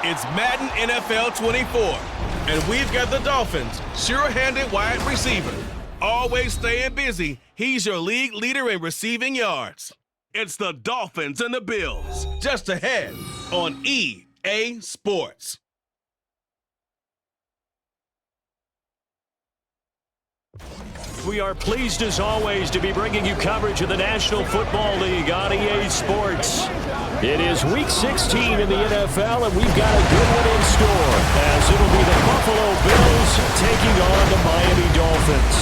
It's Madden NFL 24, and we've got the Dolphins, sure-handed wide receiver. Always staying busy, he's your league leader in receiving yards. It's the Dolphins and the Bills, just ahead on EA Sports. We are pleased as always to be bringing you coverage of the National Football League on EA Sports. It is Week 16 in the NFL, and we've got a good one in store, as it'll be the Buffalo Bills taking on the Miami Dolphins.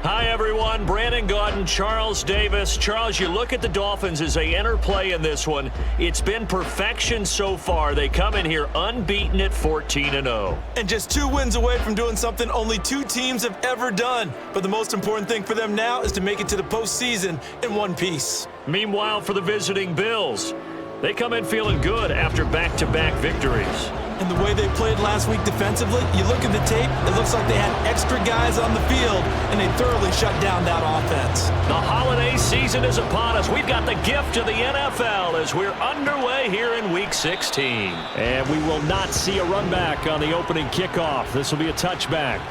Hi, everyone. Brandon Gaudin, Charles Davis. Charles, you look at the Dolphins as they enter play in this one. It's been perfection so far. They come in here unbeaten at 14-0. And just 2 wins away from doing something only 2 teams have ever done. But the most important thing for them now is to make it to the postseason in one piece. Meanwhile, for the visiting Bills, they come in feeling good after back-to-back victories. And the way they played last week defensively, you look at the tape, it looks like they had extra guys on the field, and they thoroughly shut down that offense. The holiday season is upon us. We've got the gift of the NFL as we're underway here in Week 16. And we will not see a run back on the opening kickoff. This will be a touchback.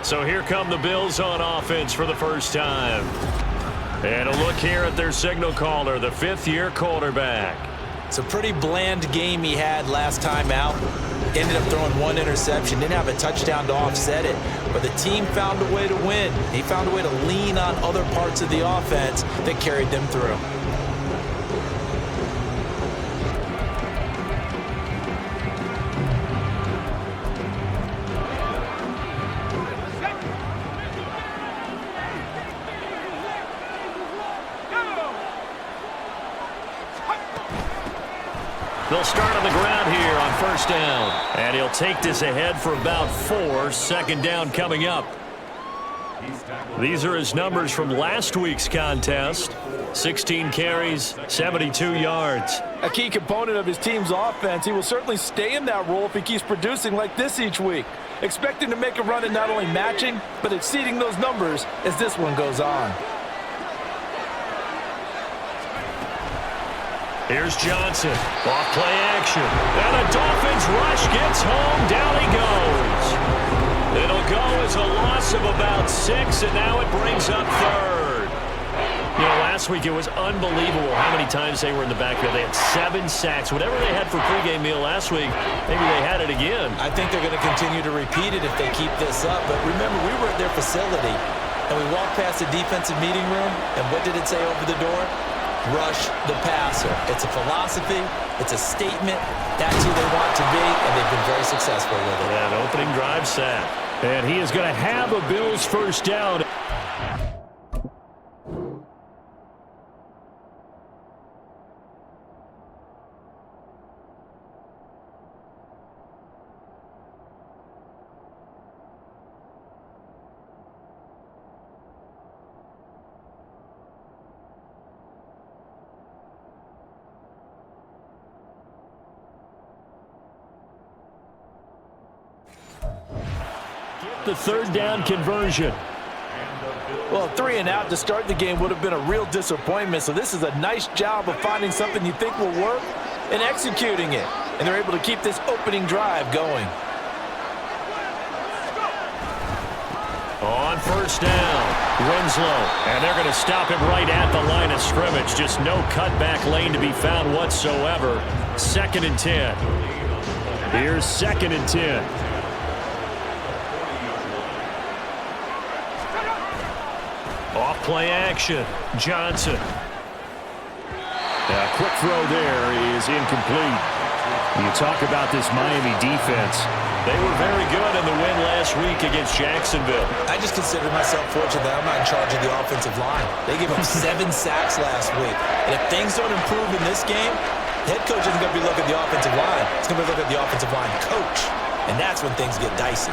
So here come the Bills on offense for the first time. And a look here at their signal caller, the 5th-year quarterback. It's a pretty bland game he had last time out. Ended up throwing 1 interception. Didn't have a touchdown to offset it. But the team found a way to win. He found a way to lean on other parts of the offense that carried them through. They'll start on the ground here on first down. And he'll take this ahead for about 4. Second down coming up. These are his numbers from last week's contest. 16 carries, 72 yards. A key component of his team's offense. He will certainly stay in that role if he keeps producing like this each week. Expect him to make a run at not only matching, but exceeding those numbers as this one goes on. Here's Johnson, off play action, and the Dolphins rush gets home, down he goes. It'll go as a loss of about 6, and now it brings up 3rd. You know, last week it was unbelievable how many times they were in the backfield. They had 7 sacks. Whatever they had for pregame meal last week, maybe they had it again. I think they're going to continue to repeat it if they keep this up. But remember, we were at their facility, and we walked past the defensive meeting room, and what did it say over the door? Rush the passer. It's a philosophy. It's a statement. That's who they want to be, and they've been very successful with it. Yeah, an opening drive sack. And he is going to have a Bills first down. The 3rd down conversion. Well, 3 and out to start the game would have been a real disappointment, so this is a nice job of finding something you think will work and executing it. And they're able to keep this opening drive going. On first down, Winslow. And they're going to stop him right at the line of scrimmage. Just no cutback lane to be found whatsoever. 2nd and 10. Here's 2nd and 10. Off play action, Johnson. A quick throw there is incomplete. You talk about this Miami defense. They were very good in the win last week against Jacksonville. I just consider myself fortunate that I'm not in charge of the offensive line. They gave up 7 sacks last week. And if things don't improve in this game, the head coach isn't going to be looking at the offensive line. He's going to be looking at the offensive line coach. And that's when things get dicey.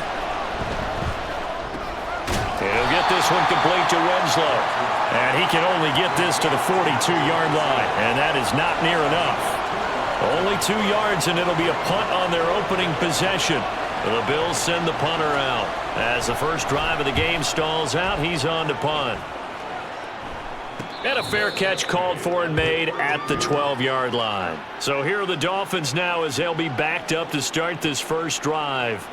He'll get this one complete to Winslow. And he can only get this to the 42-yard line. And that is not near enough. Only 2 yards, and it'll be a punt on their opening possession. The Bills send the punter out. As the first drive of the game stalls out, he's on to punt. And a fair catch called for and made at the 12-yard line. So here are the Dolphins now as they'll be backed up to start this first drive.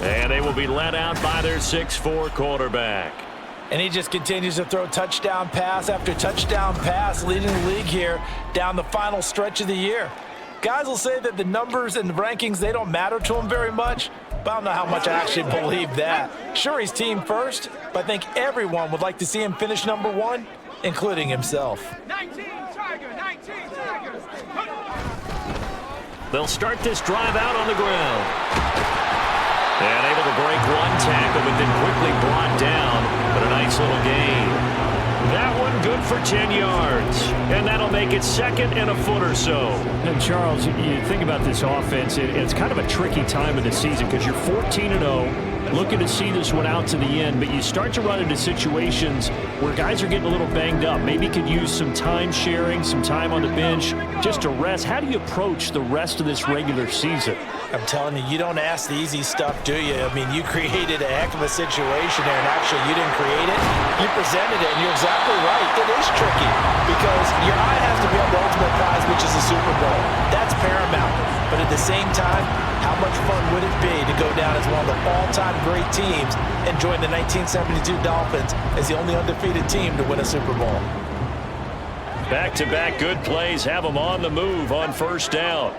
And they will be led out by their 6'4" quarterback. And he just continues to throw touchdown pass after touchdown pass, leading the league here down the final stretch of the year. Guys will say that the numbers and the rankings, they don't matter to him very much, but I don't know how much I actually believe that. Sure, he's team first, but I think everyone would like to see him finish number one, including himself. 19 Tigers. They'll start this drive out on the ground. And able to break one tackle, but then quickly brought down. But a nice little gain. That one good for 10 yards. And that'll make it second and a foot or so. And Charles, you think about this offense, it's kind of a tricky time of the season because you're 14-0. Looking to see this one out to the end, but you start to run into situations where guys are getting a little banged up. Maybe could use some time sharing, some time on the bench, just to rest. How do you approach the rest of this regular season? I'm telling you, you don't ask the easy stuff, do you? I mean, you created a heck of a situation there, and actually you didn't create it. You presented it, and you're exactly right. It is tricky because your eye has to be on the ultimate prize, which is the Super Bowl. That's paramount. But at the same time, how much fun would it be to go down as one of the all-time great teams and join the 1972 Dolphins as the only undefeated team to win a Super Bowl? Back-to-back good plays have them on the move on first down.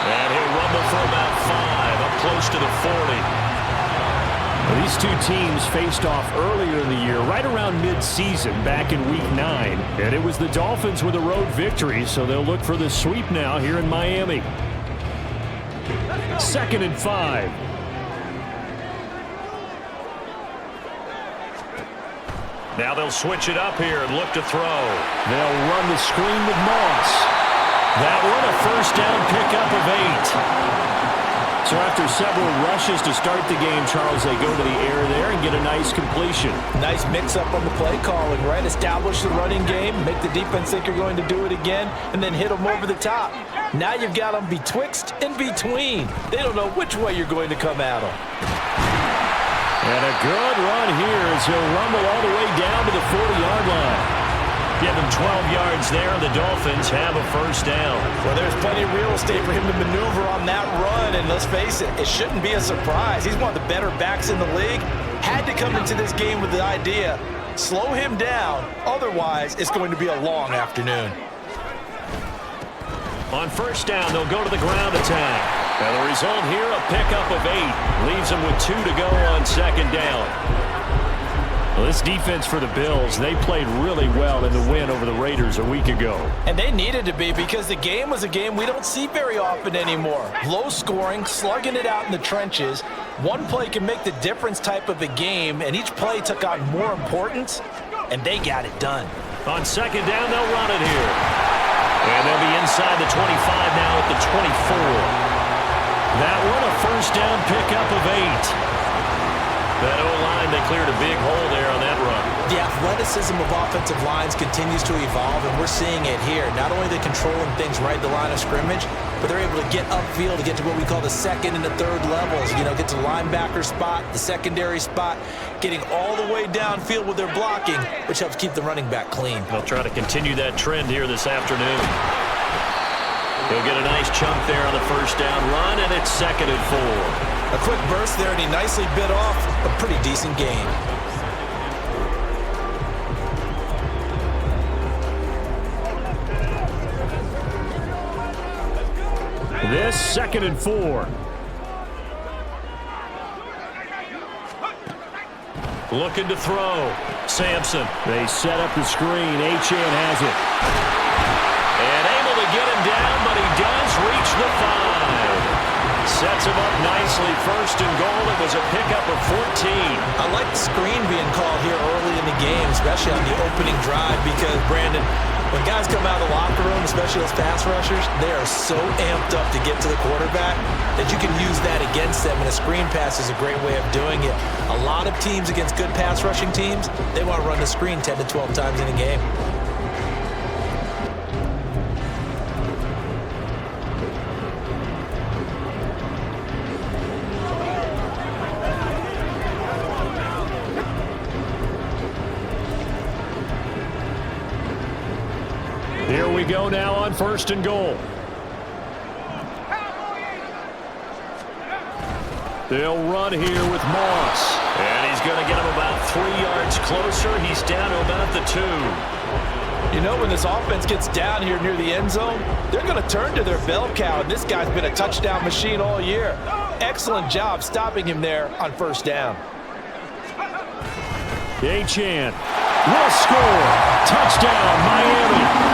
And he'll rumble for about 5, up close to the 40. Well, these two teams faced off earlier in the year, right around mid-season, back in Week 9. And it was the Dolphins with a road victory, so they'll look for the sweep now here in Miami. 2nd and 5. Now they'll switch it up here and look to throw. They'll run the screen with Moss. That one a first down pickup of 8. So after several rushes to start the game, Charles, they go to the air there and get a nice completion. Nice mix-up on the play calling, right? Establish the running game, make the defense think you're going to do it again, and then hit them over the top. Now you've got them betwixt and between. They don't know which way you're going to come at them. And a good run here as he'll rumble all the way down to the 40-yard line. Give him 12 yards there. The Dolphins have a first down. Well, there's plenty of real estate for him to maneuver on that run, and let's face it, it shouldn't be a surprise. He's one of the better backs in the league. Had to come into this game with the idea, slow him down, otherwise it's going to be a long afternoon. On first down, they'll go to the ground attack. And the result here, a pickup of 8. Leaves them with 2 to go on second down. Well, this defense for the Bills, they played really well in the win over the Raiders a week ago. And they needed to be because the game was a game we don't see very often anymore. Low scoring, slugging it out in the trenches. One play can make the difference type of a game, and each play took on more importance, and they got it done. On second down, they'll run it here. And they'll be inside the 25 now at the 24. That one a first down pickup of 8. That O-line, they cleared a big hole there on that run. The athleticism of offensive lines continues to evolve, and we're seeing it here. Not only are they controlling things right at the line of scrimmage, but they're able to get upfield to get to what we call the second and the third levels. You know, get to the linebacker spot, the secondary spot, getting all the way downfield with their blocking, which helps keep the running back clean. They'll try to continue that trend here this afternoon. He'll get a nice chunk there on the first down run, and it's 2nd and 4. A quick burst there, and he nicely bit off a pretty decent gain. This 2nd and 4. Looking to throw. Sampson. They set up the screen. Achane has it. And able to get him down, but he does reach the 5. Sets him up nicely. 1st and goal. It was a pickup of 14. I like the screen being called here early in the game, especially on the opening drive, because, Brandon, when guys come out of the locker room, especially those pass rushers, they are so amped up to get to the quarterback that you can use that against them, and a screen pass is a great way of doing it. A lot of teams against good pass rushing teams, they want to run the screen 10 to 12 times in a game. go now on 1st and goal. They'll run here with Moss. And he's going to get him about 3 yards closer. He's down to about the 2. You know, when this offense gets down here near the end zone, they're going to turn to their bell cow, and this guy's been a touchdown machine all year. Excellent job stopping him there on 1st down. Achane will score. Touchdown, Miami.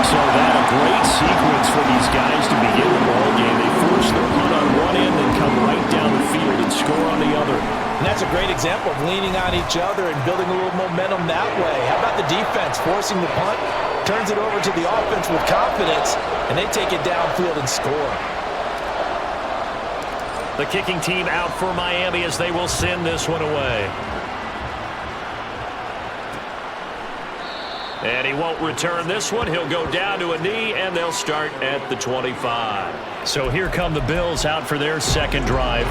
So that a great sequence for these guys to begin the ball game. They force the punt on one end and come right down the field and score on the other. And that's a great example of leaning on each other and building a little momentum that way. How about the defense forcing the punt, turns it over to the offense with confidence, and they take it downfield and score. The kicking team out for Miami as they will send this one away. And he won't return this one. He'll go down to a knee, and they'll start at the 25. So here come the Bills out for their second drive.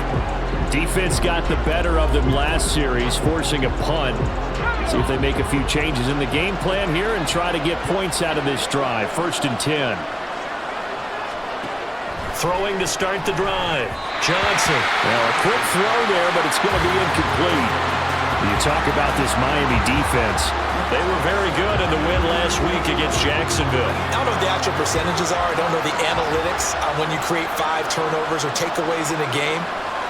Defense got the better of them last series, forcing a punt. See if they make a few changes in the game plan here and try to get points out of this drive. 1st and 10. Throwing to start the drive. Johnson. Well, a quick throw there, but it's going to be incomplete. You talk about this Miami defense. They were very good in the win last week against Jacksonville. I don't know what the actual percentages are. I don't know the analytics on when you create 5 turnovers or takeaways in a game.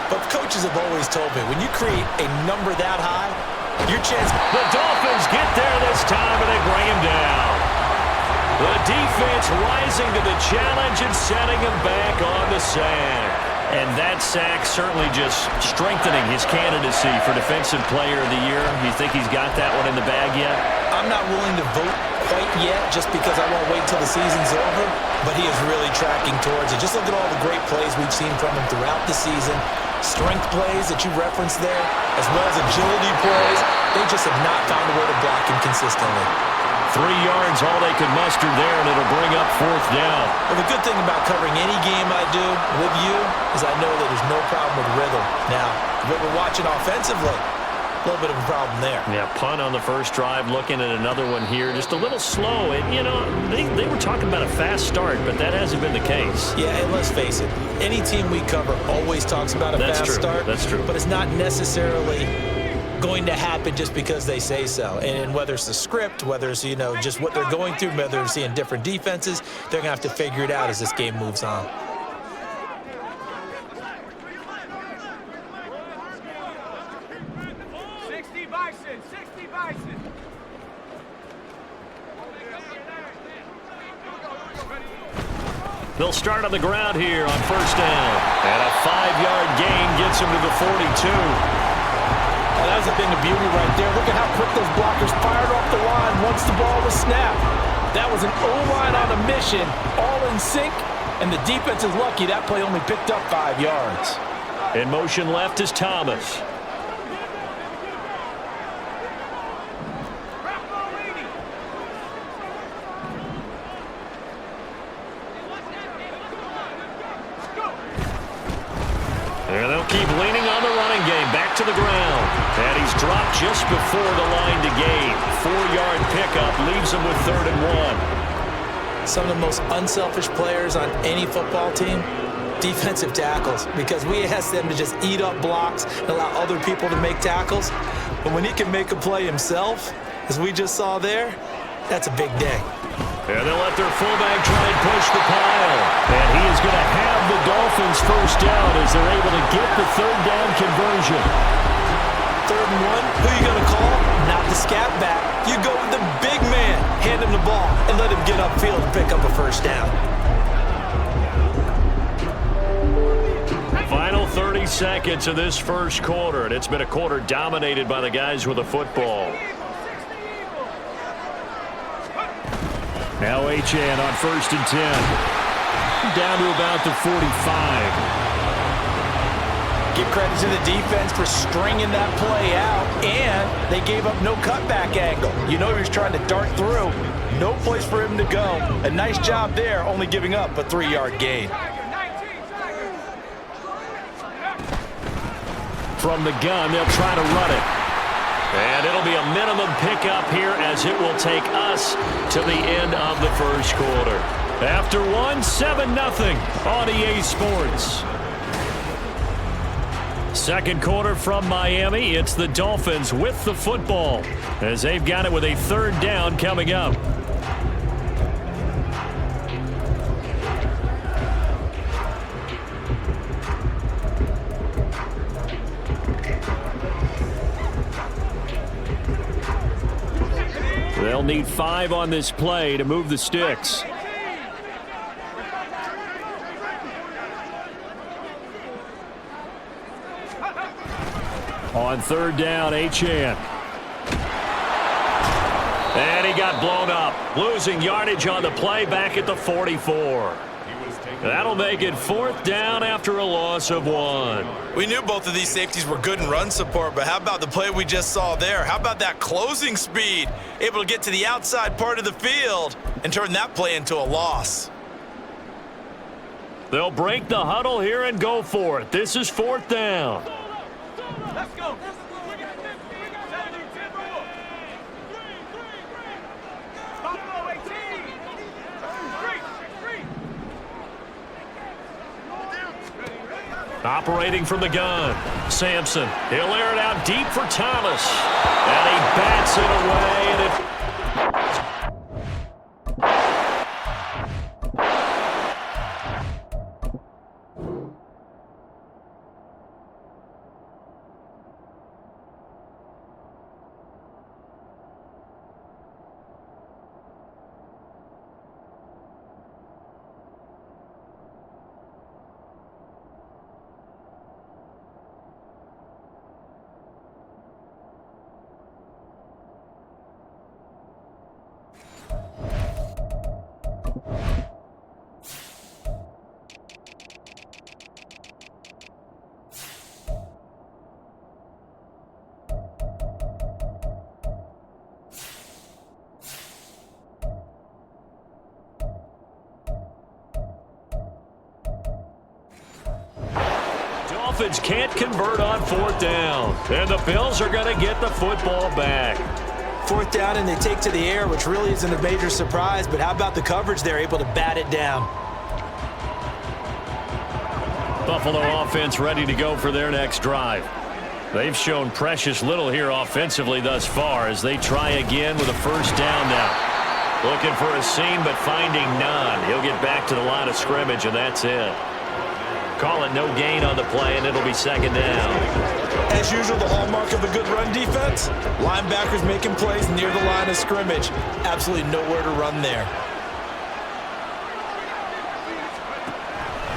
But coaches have always told me, when you create a number that high, your chance... The Dolphins get there this time, and they bring him down. The defense rising to the challenge and setting him back on the sack. And that sack certainly just strengthening his candidacy for Defensive Player of the Year. You think he's got that one in the bag yet? I'm not willing to vote quite yet just because I won't wait till the season's over, but he is really tracking towards it. Just look at all the great plays we've seen from him throughout the season. Strength plays that you referenced there, as well as agility plays. They just have not found a way to block him consistently. 3 yards, all they could muster there, and it'll bring up 4th down. Well, the good thing about covering any game I do with you is I know that there's no problem with rhythm. Now, what we're watching offensively, a little bit of a problem there. Yeah, punt on the first drive, looking at another one here. Just a little slow. And, you know, they were talking about a fast start, but that hasn't been the case. Yeah, and let's face it, any team we cover always talks about a fast start. That's true. But it's not necessarily going to happen just because they say so. And whether it's the script, whether it's, you know, just what they're going through, whether they're seeing different defenses, they're going to have to figure it out as this game moves on. They'll start on the ground here on 1st down. And a 5-yard gain gets him to the 42. Well, that was a thing of beauty right there. Look at how quick those blockers fired off the line once the ball was snapped. That was an O-line on a mission, all in sync, and the defense is lucky that play only picked up 5 yards. In motion left is Thomas. And they'll keep leaning on the running game. Back to the ground. And he's dropped just before the line to gain. 4-yard pickup leaves him with 3rd and 1. Some of the most unselfish players on any football team, defensive tackles, because we ask them to just eat up blocks and allow other people to make tackles. But when he can make a play himself, as we just saw there, that's a big day. And they'll let their fullback try and push the pile. And he is going to have the Dolphins 1st down as they're able to get the 3rd down conversion. 3rd and 1, who are you going to call? Not the scat back. You go with the big man, hand him the ball, and let him get upfield and pick up a 1st down. Final 30 seconds of this first quarter, and it's been a quarter dominated by the guys with the football. Now Achane on 1st and 10. Down to about the 45. Give credit to the defense for stringing that play out, and they gave up no cutback angle. You know he was trying to dart through. No place for him to go. A nice job there, only giving up a 3-yard gain. From the gun, they'll try to run it. And it'll be a minimum pickup here as it will take us to the end of the first quarter. After one, 7-0 on EA Sports. Second quarter from Miami. It's the Dolphins with the football as they've got it with a third down coming up. They'll need 5 on this play to move the sticks. On third down, Achane. And he got blown up. Losing yardage on the play back at the 44. That'll make it fourth down after a loss of 1. We knew both of these safeties were good in run support, but how about the play we just saw there? How about that closing speed? Able to get to the outside part of the field and turn that play into a loss. They'll break the huddle here and go for it. This is fourth down. Let's go. Buffalo 18. Operating from the gun. Sampson. He'll air it out deep for Thomas. And he bats it away. And it... Dolphins can't convert on fourth down. And the Bills are going to get the football back. Fourth down and they take to the air, which really isn't a major surprise, but how about the coverage? They're able to bat it down. Buffalo offense ready to go for their next drive. They've shown precious little here offensively thus far as they try again with a first down now. Looking for a seam but finding none. He'll get back to the line of scrimmage and that's it. Call it no gain on the play, and it'll be second down. As usual, the hallmark of a good run defense, linebackers making plays near the line of scrimmage. Absolutely nowhere to run there.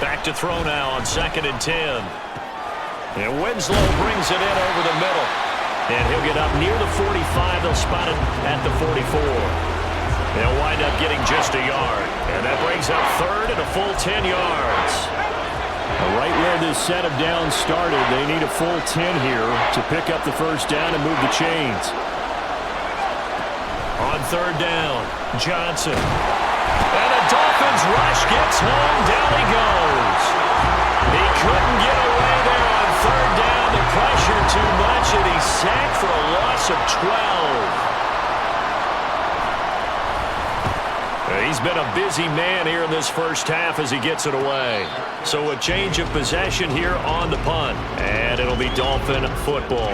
Back to throw now on 2nd and 10. And Winslow brings it in over the middle. And he'll get up near the 45. They'll spot it at the 44. They'll wind up getting just a yard. And that brings up third and a full 10 yards. Right where this set of downs started, they need a full 10 here to pick up the first down and move the chains. On third down, Johnson. And the Dolphins rush gets home. Down he goes. He couldn't get away there on third down. The pressure too much, and he's sacked for a loss of 12. He's been a busy man here in this first half as he gets it away. So a change of possession here on the punt. And it'll be Dolphin football.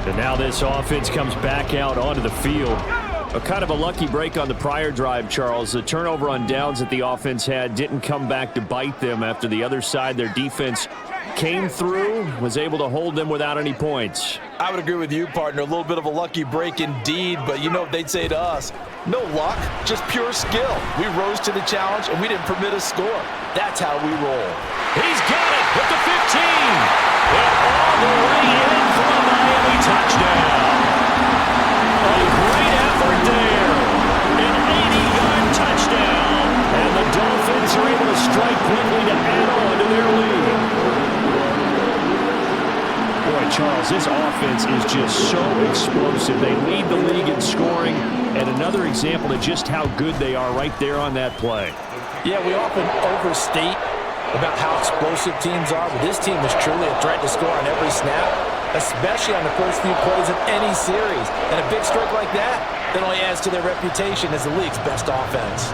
And now this offense comes back out onto the field. A kind of a lucky break on the prior drive, Charles. The turnover on downs that the offense had didn't come back to bite them after the other side. Their defense came through, was able to hold them without any points. I would agree with you, partner. A little bit of a lucky break indeed, but you know what they'd say to us? No luck, just pure skill. We rose to the challenge, and we didn't permit a score. That's how we roll. He's got it at the 15. And all the way in for a Miami touchdown. A great effort there. An 80-yard touchdown. And the Dolphins are able to strike quickly to add on to their lead. Boy, Charles, this offense is just so explosive. They lead the league in scoring, and another example of just how good they are right there on that play. Yeah, we often overstate about how explosive teams are, but this team is truly a threat to score on every snap. especially on the first few plays of any series. And a big streak like that only adds to their reputation as the league's best offense.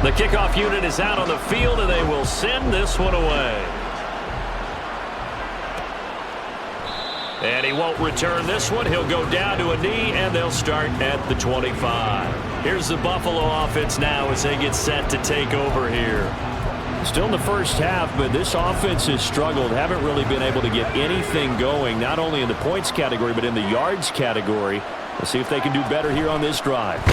The kickoff unit is out on the field, and they will send this one away. And he won't return this one. He'll go down to a knee, and they'll start at the 25. Here's the Buffalo offense now as they get set to take over here. Still in the first half, but this offense has struggled. Haven't really been able to get anything going, not only in the points category, but in the yards category. Let's see if they can do better here on this drive.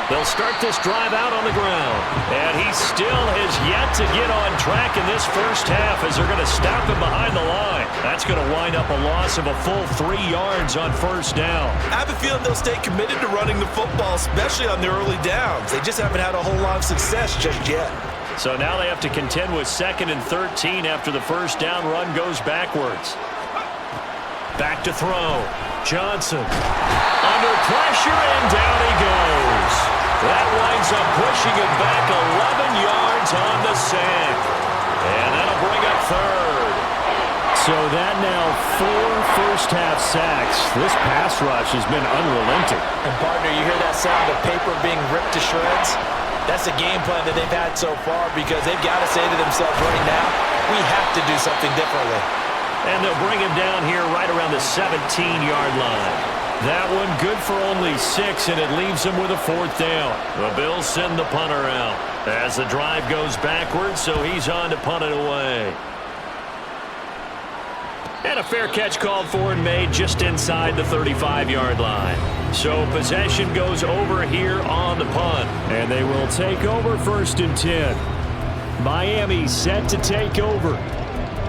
They'll start this drive out on the ground. And he still has yet to get on track in this first half as they're going to stop him behind the line. That's going to wind up a loss of a full 3 yards on first down. I have a feeling they'll stay committed to running the football, especially on their early downs. They just haven't had a whole lot of success just yet. So now they have to contend with 2nd and 13 after the first down run goes backwards. Back to throw. Johnson under pressure, and down he goes. That winds up pushing it back 11 yards on the sack. And that'll bring up 3rd. So that now 4 first-half sacks. This pass rush has been unrelenting. And, partner, you hear that sound of paper being ripped to shreds? That's the game plan that they've had so far because they've got to say to themselves right now, we have to do something differently. And they'll bring him down here right around the 17-yard line. That one good for only 6, and it leaves them with a 4th down. The Bills send the punter out as the drive goes backwards, so he's on to punt it away. And a fair catch called for and made just inside the 35-yard line. So possession goes over here on the punt. And they will take over 1st and 10. Miami set to take over.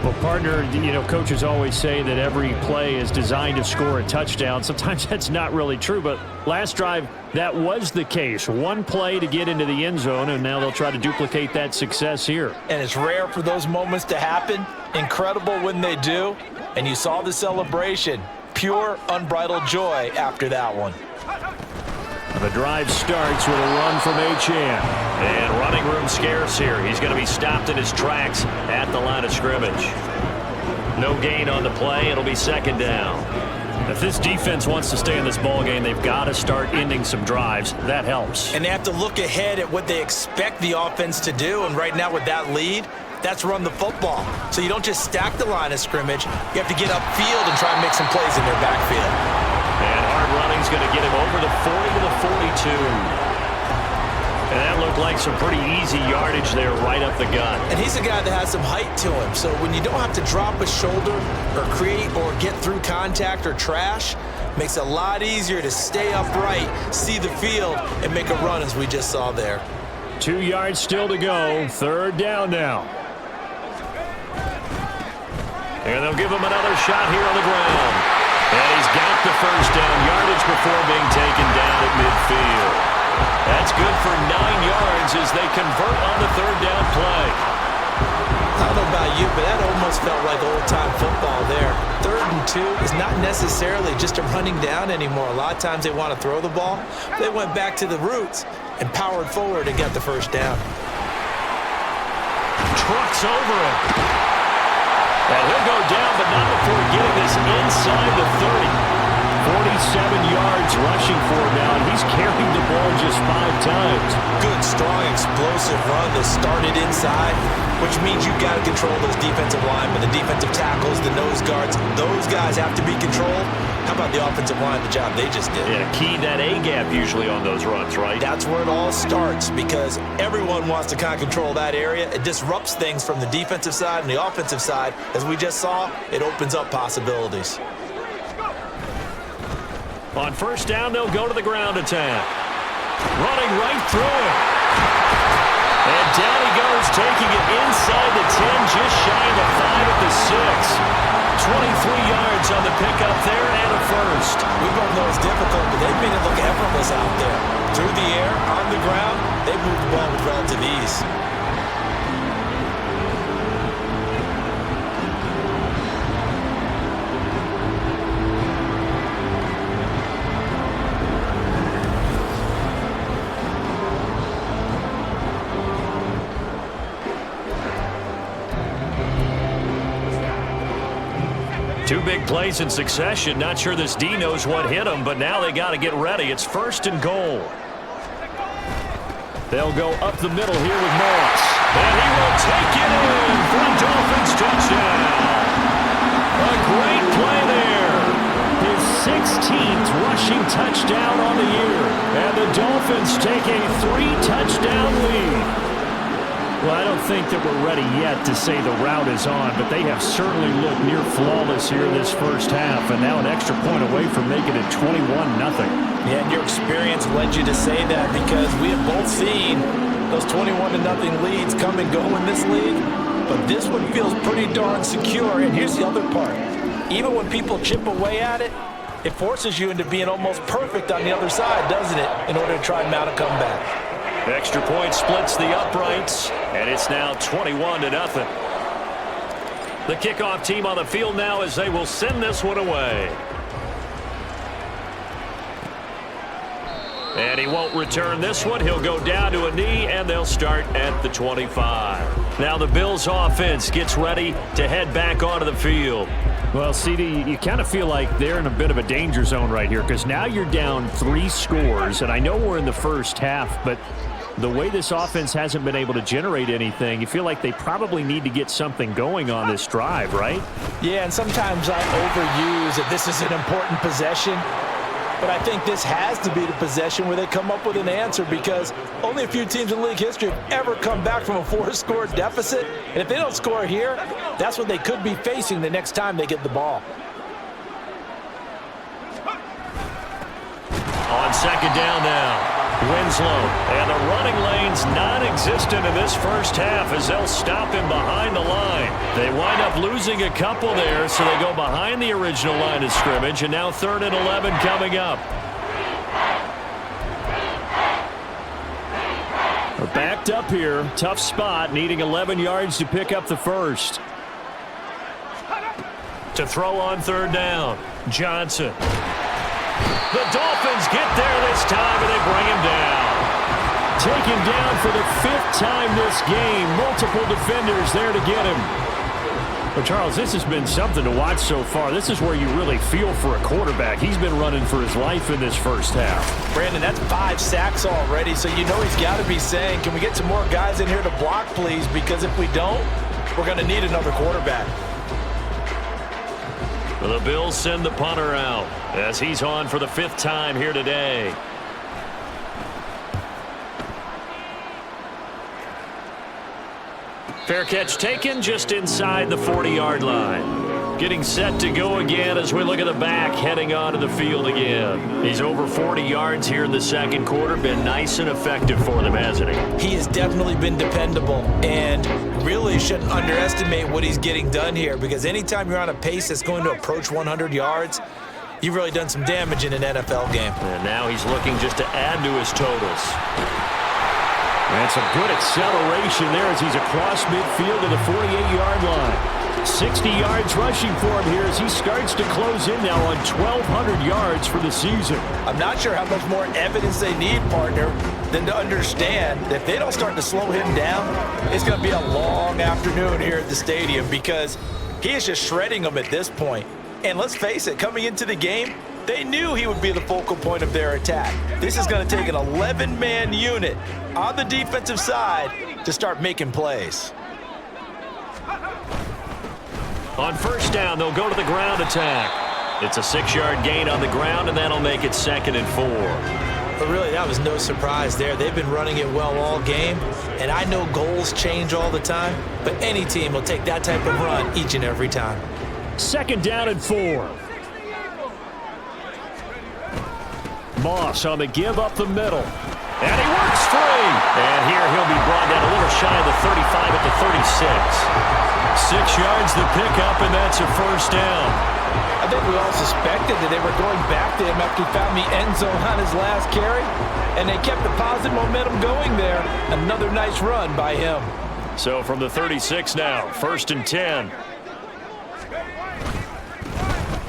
Well, partner, you know, coaches always say that every play is designed to score a touchdown. Sometimes that's not really true, but last drive, that was the case. One play to get into the end zone, and now they'll try to duplicate that success here. And it's rare for those moments to happen. Incredible when they do. And you saw the celebration. Pure, unbridled joy after that one. The drive starts with a run from Achane. And running room scarce here. He's going to be stopped in his tracks at the line of scrimmage. No gain on the play. It'll be 2nd down. If this defense wants to stay in this ballgame, they've got to start ending some drives. That helps. And they have to look ahead at what they expect the offense to do. And right now with that lead, that's run the football. So you don't just stack the line of scrimmage. You have to get upfield and try and make some plays in their backfield. And hard running's going to get him over the 40 to the 42. And that looked like some pretty easy yardage there right up the gut. And he's a guy that has some height to him. So when you don't have to drop a shoulder or create or get through contact or trash, makes it a lot easier to stay upright, see the field, and make a run as we just saw there. 2 yards still to go. 3rd down now. And they'll give him another shot here on the ground. And he's got the first down yardage before being taken down at midfield. That's good for 9 yards as they convert on the 3rd down play. I don't know about you, but that almost felt like old-time football there. 3rd and 2 is not necessarily just a running down anymore. A lot of times they want to throw the ball. They went back to the roots and powered forward and got the first down. Trucks over him. And he'll go down, but not before getting this inside the 30. 47 yards rushing for him now, and he's carried the ball just 5 times. Good, strong, explosive run that started inside, which means you've got to control those defensive linemen, the defensive tackles, the nose guards. Those guys have to be controlled. How about the offensive line, the job they just did? Yeah, key that A-gap usually on those runs, right? That's where it all starts because everyone wants to kind of control that area. It disrupts things from the defensive side and the offensive side. As we just saw, it opens up possibilities. On first down, they'll go to the ground attack. Running right through it. And down he goes, taking it inside the 10, just shy of the 5 at the 6. 23 yards on the pickup there and a first. We both know it's difficult, but they've relentless out there. Through the air, on the ground, they move the ball with relative ease. Two big plays in succession. Not sure this D knows what hit him, but now they got to get ready. It's 1st and goal. They'll go up the middle here with Moss. And he will take it in for a Dolphins touchdown. A great play there. His 16th rushing touchdown on the year. And the Dolphins take a 3-touchdown lead. Well, I don't think that we're ready yet to say the route is on, but they have certainly looked near flawless here this first half, and now an extra point away from making it 21-0. Yeah, and your experience led you to say that because we have both seen those 21-0 leads come and go in this league, but this one feels pretty darn secure. And here's the other part. Even when people chip away at it, it forces you into being almost perfect on the other side, doesn't it, in order to try and mount a comeback. Extra point splits the uprights, and it's now 21-0. The kickoff team on the field now as they will send this one away. And he won't return this one. He'll go down to a knee, and they'll start at the 25. Now the Bills offense gets ready to head back onto the field. Well, CD, you kind of feel like they're in a bit of a danger zone right here because now you're down 3 scores, and I know we're in the first half, but the way this offense hasn't been able to generate anything, you feel like they probably need to get something going on this drive, right? Yeah, and sometimes I overuse that this is an important possession, but I think this has to be the possession where they come up with an answer because only a few teams in league history have ever come back from a 4-score deficit, and if they don't score here, that's what they could be facing the next time they get the ball. On 2nd down now. Winslow, and the running lane's non-existent in this first half as they'll stop him behind the line. They wind up losing a couple there, so they go behind the original line of scrimmage, and now 3rd and 11 coming up. We're backed up here. Tough spot, needing 11 yards to pick up the first. To throw on 3rd down, Johnson. The Dolphins get there this time, and they bring him down. Taken down for the 5th time this game. Multiple defenders there to get him. Well, Charles, this has been something to watch so far. This is where you really feel for a quarterback. He's been running for his life in this first half. Brandon, that's 5 sacks already, so you know he's got to be saying, can we get some more guys in here to block, please? Because if we don't, we're going to need another quarterback. The Bills send the punter out as he's on for the 5th time here today. Fair catch taken just inside the 40-yard line. Getting set to go again as we look at the back heading onto the field again. He's over 40 yards here in the 2nd quarter. Been nice and effective for them, hasn't he? He has definitely been dependable and really shouldn't underestimate what he's getting done here because anytime you're on a pace that's going to approach 100 yards, you've really done some damage in an NFL game. And now he's looking just to add to his totals. And some good acceleration there as he's across midfield to the 48-yard line. 60 yards rushing for him here as he starts to close in now on 1,200 yards for the season. I'm not sure how much more evidence they need, partner, than to understand that if they don't start to slow him down, it's going to be a long afternoon here at the stadium because he is just shredding them at this point. And let's face it, coming into the game, they knew he would be the focal point of their attack. This is going to take an 11-man unit on the defensive side to start making plays. On 1st down, they'll go to the ground attack. It's a 6-yard gain on the ground, and that'll make it 2nd and 4. But really, that was no surprise there. They've been running it well all game, and I know goals change all the time, but any team will take that type of run each and every time. 2nd down and 4. Moss on the give up the middle. And he works free. And here he'll be brought down a little shy of the 35 at the 36. 6 yards the pickup, and that's a 1st down. think we all suspected that they were going back to him after he found the end zone on his last carry, and they kept the positive momentum going there. Another nice run by him. So from the 36 now, 1st and 10.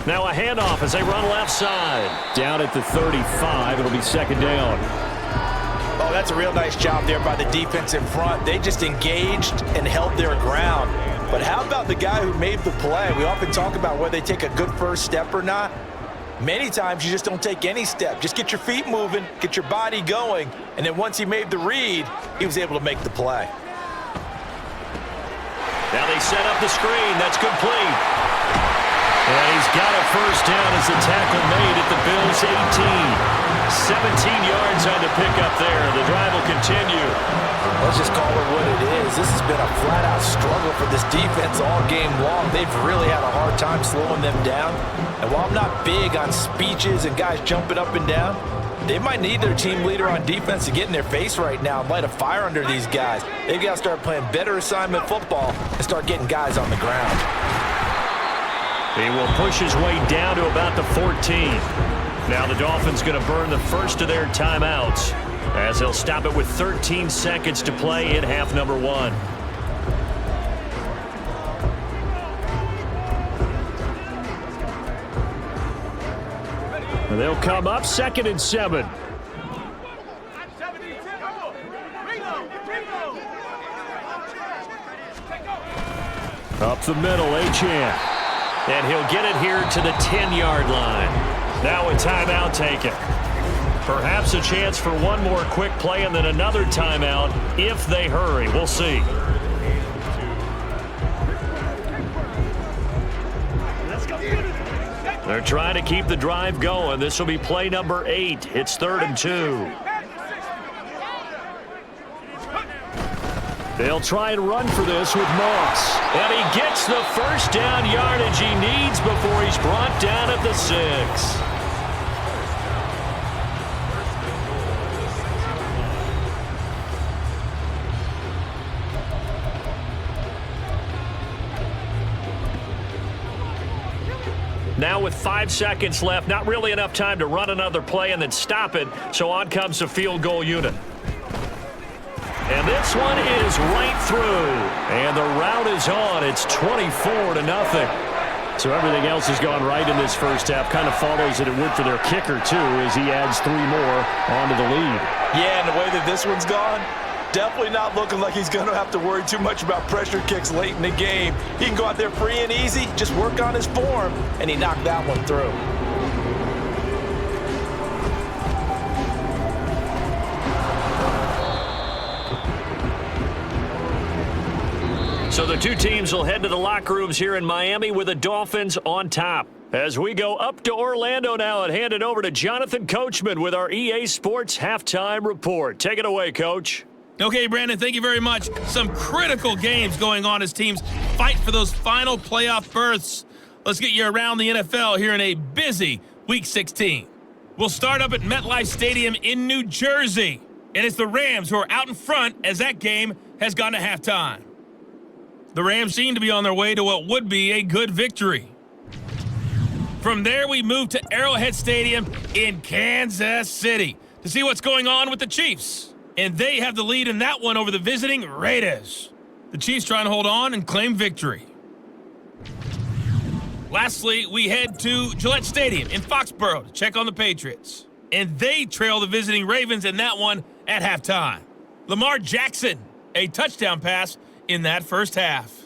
Now a handoff as they run left side. Down at the 35, it'll be 2nd down. Oh, that's a real nice job there by the defense in front. They just engaged and held their ground. But how about the guy who made the play? We often talk about whether they take a good first step or not. Many times you just don't take any step. Just get your feet moving, get your body going, and then once he made the read, he was able to make the play. Now they set up the screen. That's complete. And he's got a 1st down as the tackle made at the Bills' 18. 17 yards on the pickup there. The drive will continue. Let's just call it what it is. This has been a flat-out struggle for this defense all game long. They've really had a hard time slowing them down. And while I'm not big on speeches and guys jumping up and down, they might need their team leader on defense to get in their face right now and light a fire under these guys. They've got to start playing better assignment football and start getting guys on the ground. He will push his way down to about the 14. Now the Dolphins going to burn the first of their timeouts as they'll stop it with 13 seconds to play in half number 1. They'll come up 2nd and 7. Up the middle, Achane. And he'll get it here to the 10-yard line. Now a timeout taken. Perhaps a chance for one more quick play and then another timeout if they hurry. We'll see. They're trying to keep the drive going. This will be play number 8. It's 3rd and 2. They'll try and run for this with Moss. And he gets the 1st down yardage he needs before he's brought down at the 6. Now with 5 seconds left, not really enough time to run another play and then stop it, so on comes the field goal unit. And this one is right through. And the route is on. It's 24-0. So everything else has gone right in this first half. Kind of follows that it would for their kicker, too, as he adds 3 more onto the lead. Yeah, and the way that this one's gone, definitely not looking like he's going to have to worry too much about pressure kicks late in the game. He can go out there free and easy, just work on his form, and he knocked that one through. So the two teams will head to the locker rooms here in Miami with the Dolphins on top. As we go up to Orlando now and hand it over to Jonathan Coachman with our EA Sports Halftime Report. Take it away, Coach. Okay, Brandon, thank you very much. Some critical games going on as teams fight for those final playoff berths. Let's get you around the NFL here in a busy Week 16. We'll start up at MetLife Stadium in New Jersey. And it's the Rams who are out in front as that game has gone to halftime. The Rams seem to be on their way to what would be a good victory. From there, we move to Arrowhead Stadium in Kansas City to see what's going on with the Chiefs. And they have the lead in that one over the visiting Raiders. The Chiefs trying to hold on and claim victory. Lastly, we head to Gillette Stadium in Foxborough to check on the Patriots. And they trail the visiting Ravens in that one at halftime. Lamar Jackson, a touchdown pass in that first half.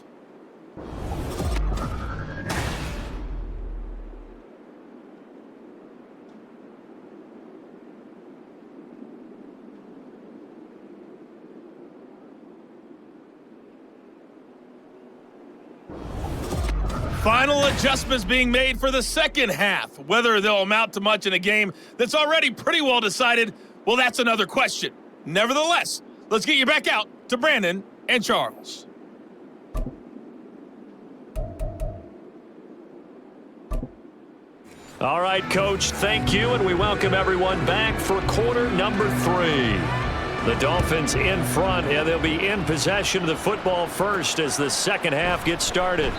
Final adjustments being made for the second half. Whether they'll amount to much in a game that's already pretty well decided, well, that's another question. Nevertheless, let's get you back out to Brandon and Charles. All right, Coach, thank you, and we welcome everyone back for quarter number 3. The Dolphins in front, and they'll be in possession of the football first as the second half gets started.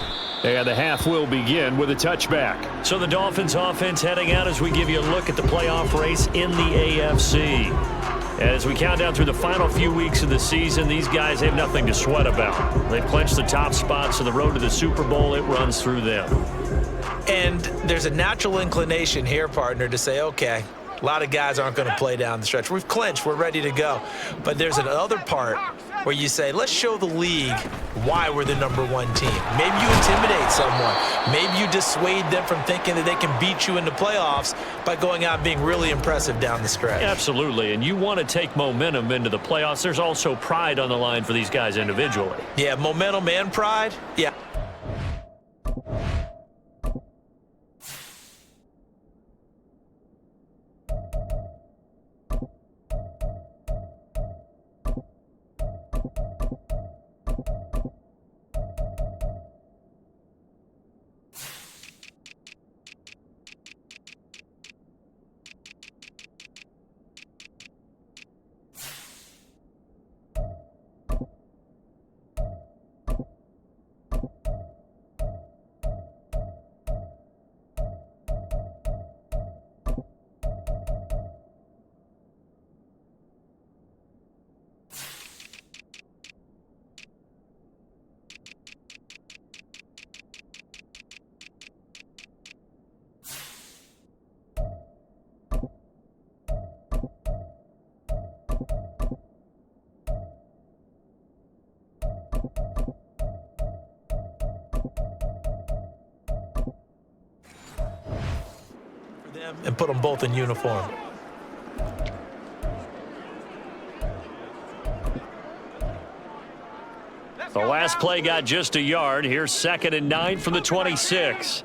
And the half will begin with a touchback. So the Dolphins offense heading out as we give you a look at the playoff race in the AFC. As we count down through the final few weeks of the season, these guys have nothing to sweat about. They've clinched the top spots on the road to the Super Bowl. It runs through them. And there's a natural inclination here, partner, to say, okay, a lot of guys aren't going to play down the stretch. We've clinched. We're ready to go. But there's another part where you say, let's show the league why we're the #1 team. Maybe you intimidate someone. Maybe you dissuade them from thinking that they can beat you in the playoffs by going out and being really impressive down the stretch. Absolutely, and you want to take momentum into the playoffs. There's also pride on the line for these guys individually. Yeah, momentum and pride. Yeah. And put them both in uniform. The last play got just a yard. Here's 2nd and 9 from the 26.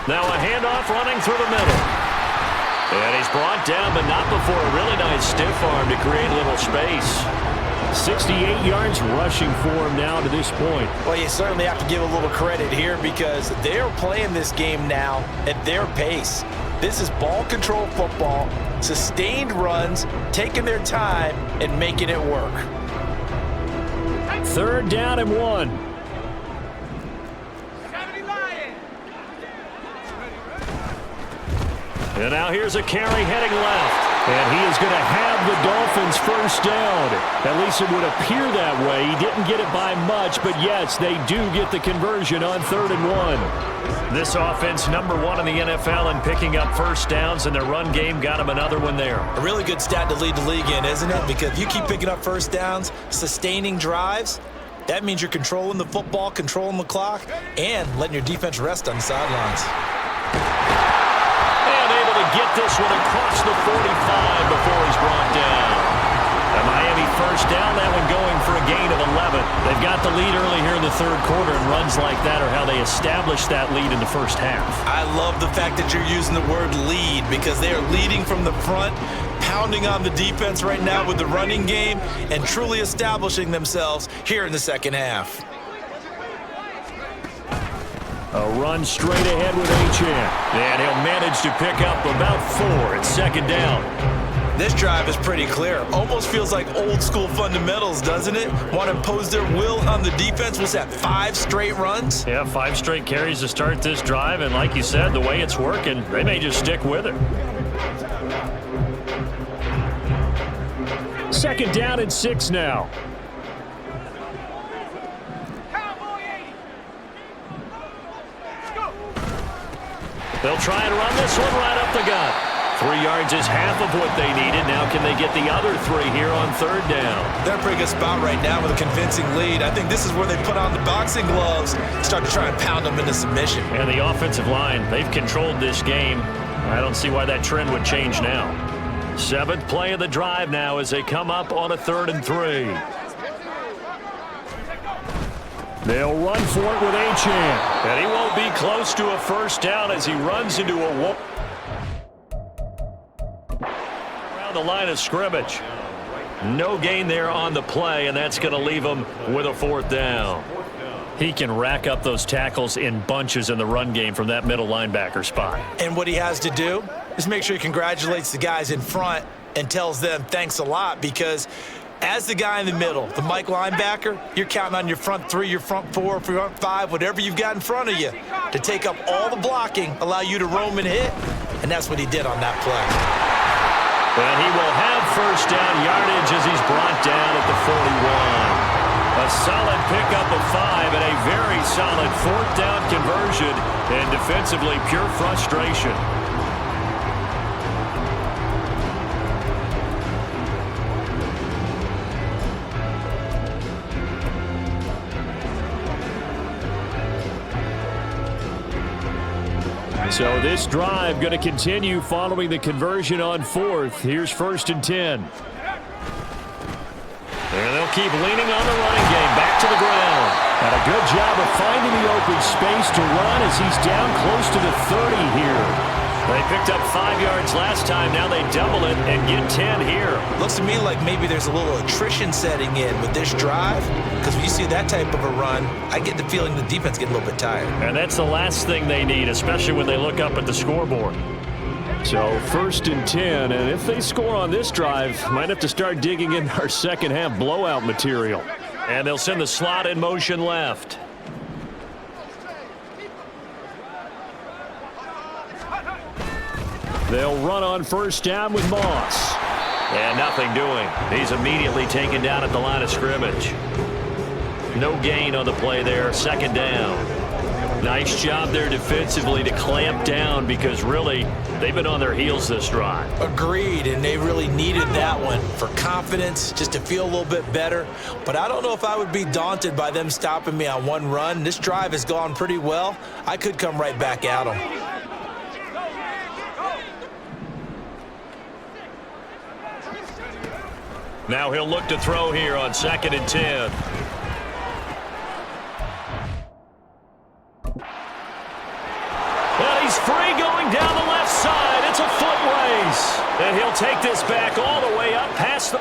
Now a handoff running through the middle. And he's brought down, but not before a really nice stiff arm to create a little space. 68 yards rushing for him now to this point. Well, you certainly have to give a little credit here because they're playing this game now at their pace. This is ball control football, sustained runs, taking their time and making it work. 3rd down and 1. And now here's a carry heading left. And he is going to have the Dolphins first down. At least it would appear that way. He didn't get it by much, but yes, they do get the conversion on 3rd and 1. This offense #1 in the NFL in picking up first downs, and their run game got him another one there. A really good stat to lead the league in, isn't it? Because if you keep picking up first downs, sustaining drives, that means you're controlling the football, controlling the clock, and letting your defense rest on the sidelines. Get this one across the 45 before he's brought down. A Miami first down, that one going for a gain of 11. They've got the lead early here in the 3rd quarter, and runs like that are how they establish that lead in the first half. I love the fact that you're using the word lead because they are leading from the front, pounding on the defense right now with the running game, and truly establishing themselves here in the second half. A run straight ahead with Achane. And he'll manage to pick up about 4 at 2nd down. This drive is pretty clear. Almost feels like old school fundamentals, doesn't it? Want to impose their will on the defense. Was that 5 straight runs? Yeah, 5 straight carries to start this drive. And like you said, the way it's working, they may just stick with it. 2nd down and 6 now. They'll try and run this one right up the gut. 3 yards is half of what they needed. Now can they get the other 3 here on 3rd down? They're in a pretty good spot right now with a convincing lead. I think this is where they put on the boxing gloves, start to try and pound them into submission. And the offensive line, they've controlled this game. I don't see why that trend would change now. 7th play of the drive now as they come up on a 3rd and 3. They'll run for it with Achane. And he won't be close to a first down as he runs into a wall. Around the line of scrimmage. No gain there on the play, and that's going to leave him with a 4th down. He can rack up those tackles in bunches in the run game from that middle linebacker spot. And what he has to do is make sure he congratulates the guys in front and tells them thanks a lot, because as the guy in the middle, the Mike linebacker, you're counting on your front three, your front four, front five, whatever you've got in front of you to take up all the blocking, allow you to roam and hit, and that's what he did on that play. And he will have first down yardage as he's brought down at the 41. A solid pickup of 5 and a very solid fourth down conversion, and defensively pure frustration. So this drive going to continue following the conversion on fourth. Here's 1st and 10. And they'll keep leaning on the running game. Back to the ground. And a good job of finding the open space to run as he's down close to the 30 here. They picked up 5 yards last time. Now they double it and get 10 here. Looks to me like maybe there's a little attrition setting in with this drive, because when you see that type of a run, I get the feeling the defense get a little bit tired. And that's the last thing they need, especially when they look up at the scoreboard. So 1st and 10, and if they score on this drive, might have to start digging in our second half blowout material. And they'll send the slot in motion left. They'll run on first down with Moss. And nothing doing. He's immediately taken down at the line of scrimmage. No gain on the play there. 2nd down. Nice job there defensively to clamp down, because really they've been on their heels this drive. Agreed, and they really needed that one for confidence, just to feel a little bit better. But I don't know if I would be daunted by them stopping me on one run. This drive has gone pretty well. I could come right back at them. Now he'll look to throw here on 2nd and 10. And he's free going down the left side. It's a foot race. And he'll take this back all the way up past the...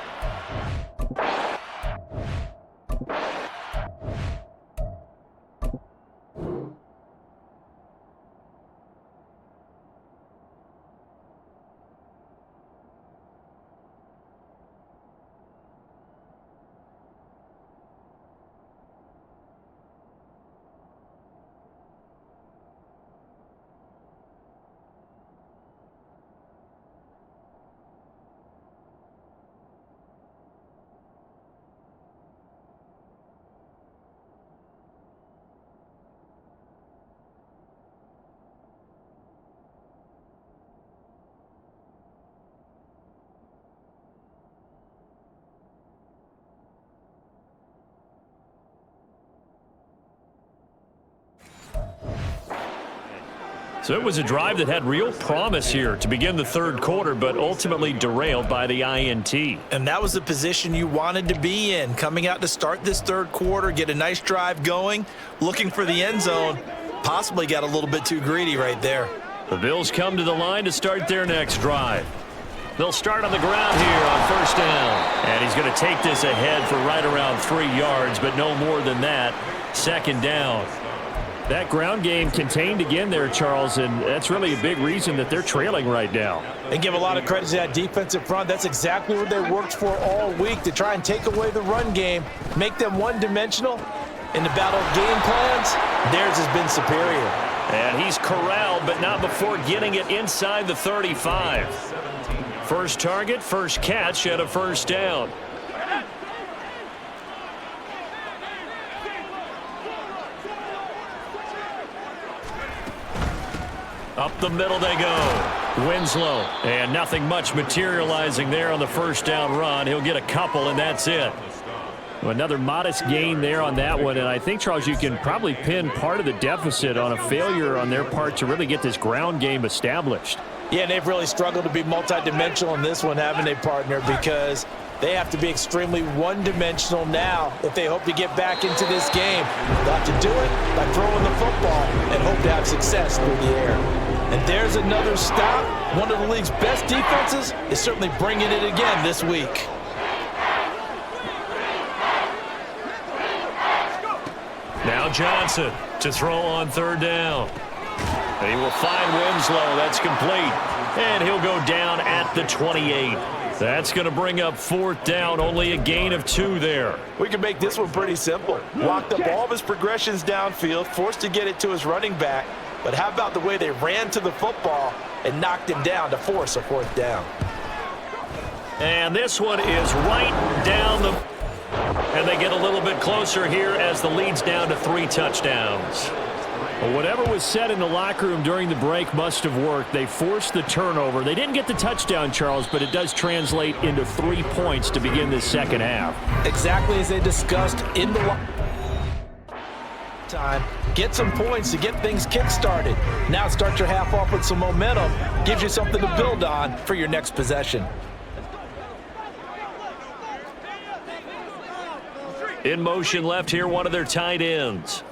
So it was a drive that had real promise here to begin the 3rd quarter, but ultimately derailed by the INT. And that was the position you wanted to be in, coming out to start this 3rd quarter, get a nice drive going, looking for the end zone. Possibly got a little bit too greedy right there. The Bills come to the line to start their next drive. They'll start on the ground here on 1st down. And he's going to take this ahead for right around 3 yards, but no more than that. 2nd down. That ground game contained again there, Charles, and that's really a big reason that they're trailing right now. They give a lot of credit to that defensive front. That's exactly what they worked for all week, to try and take away the run game, make them one-dimensional. In the battle of game plans, theirs has been superior. And he's corralled, but not before getting it inside the 35. First target, first catch at a 1st down. Up the middle they go. Winslow. And nothing much materializing there on the 1st down run. He'll get a couple, and that's it. Another modest gain there on that one. And I think, Charles, you can probably pin part of the deficit on a failure on their part to really get this ground game established. Yeah, and they've really struggled to be multidimensional in this one, haven't they, partner? Because they have to be extremely one-dimensional now if they hope to get back into this game. They'll have to do it by throwing the football and hope to have success through the air. And there's another stop. One of the league's best defenses is certainly bringing it again this week. Now Johnson to throw on third down. He will find Winslow. That's complete. And he'll go down at the 28. That's going to bring up fourth down. Only a gain of 2 there. We can make this one pretty simple. Locked up all of his progressions downfield, forced to get it to his running back. But how about the way they ran to the football and knocked him down to force a fourth down? And this one is right down the... And they get a little bit closer here as the lead's down to 3 touchdowns. Well, whatever was said in the locker room during the break must have worked. They forced the turnover. They didn't get the touchdown, Charles, but it does translate into 3 points to begin this second half. Exactly as they discussed in the time. Get some points to get things kick-started. Now start your half off with some momentum. Gives you something to build on for your next possession. In motion left here, one of their tight ends.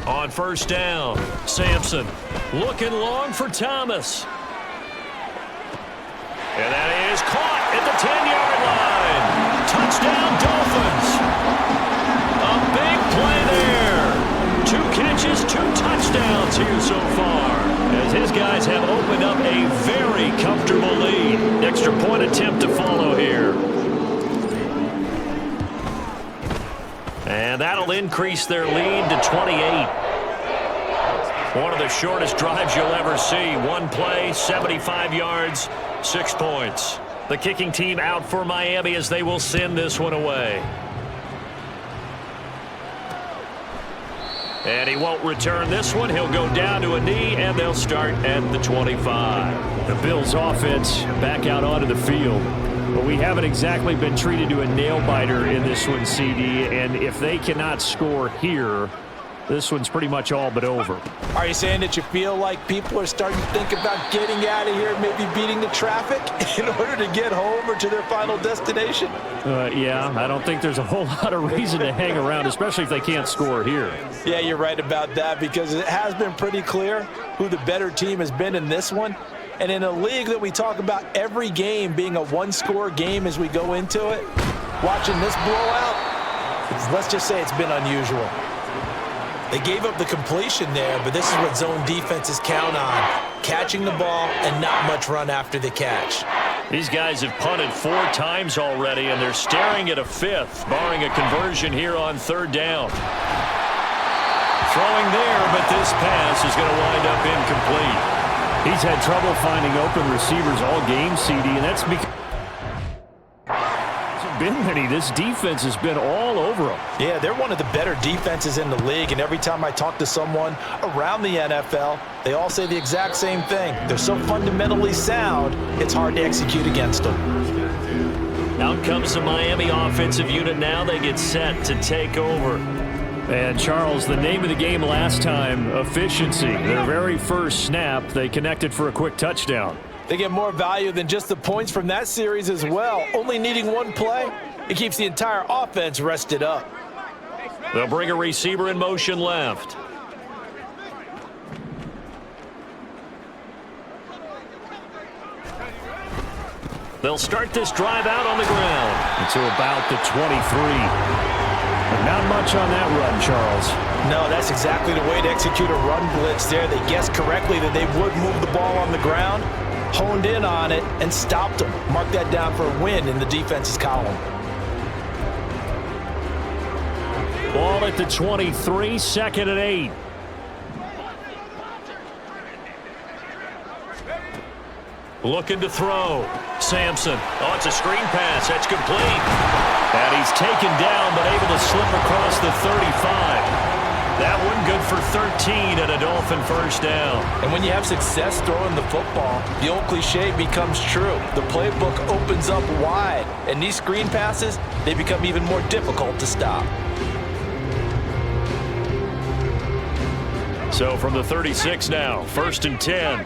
On first down, Sampson looking long for Thomas. And that is caught at the 10-yard line. Touchdown, Dolphins. A big play there. 2 catches, 2 touchdowns here so far, as his guys have opened up a very comfortable lead. Extra point attempt to follow here. And that'll increase their lead to 28. One of the shortest drives you'll ever see. 1 play, 75 yards, 6 points. The kicking team out for Miami as they will send this one away. And he won't return this one. He'll go down to a knee, and they'll start at the 25. The Bills' offense back out onto the field. But we haven't exactly been treated to a nail-biter in this one, CD. And if they cannot score here, this one's pretty much all but over. Are you saying that you feel like people are starting to think about getting out of here, maybe beating the traffic in order to get home or to their final destination? Yeah, I don't think there's a whole lot of reason to hang around, especially if they can't score here. Yeah, you're right about that, because it has been pretty clear who the better team has been in this one. And in a league that we talk about every game being a 1-score game as we go into it, watching this blowout, let's just say it's been unusual. They gave up the completion there, but this is what zone defenses count on. Catching the ball and not much run after the catch. These guys have punted 4 times already, and they're staring at a 5th, barring a conversion here on third down. Throwing there, but this pass is going to wind up incomplete. He's had trouble finding open receivers all game, CD, and that's because been many. This defense has been all over them. Yeah, they're one of the better defenses in the league, and every time I talk to someone around the NFL, they all say the exact same thing. They're so fundamentally sound, it's hard to execute against them. Out comes the Miami offensive unit now. They get set to take over. And, Charles, the name of the game last time, efficiency. Their very first snap, they connected for a quick touchdown. They get more value than just the points from that series as well. Only needing 1 play, it keeps the entire offense rested up. They'll bring a receiver in motion left. They'll start this drive out on the ground. Until about the 23. But not much on that run, Charles. No, that's exactly the way to execute a run blitz there. They guessed correctly that they would move the ball on the ground, honed in on it, and stopped them. Mark that down for a win in the defense's column. Ball at the 23, 2nd and 8. Looking to throw. Sampson. Oh, it's a screen pass. That's complete. And he's taken down, but able to slip across the 35. That one good for 13 and a Dolphin first down. And when you have success throwing the football, the old cliche becomes true. The playbook opens up wide. And these screen passes, they become even more difficult to stop. So from the 36 now, 1st and 10.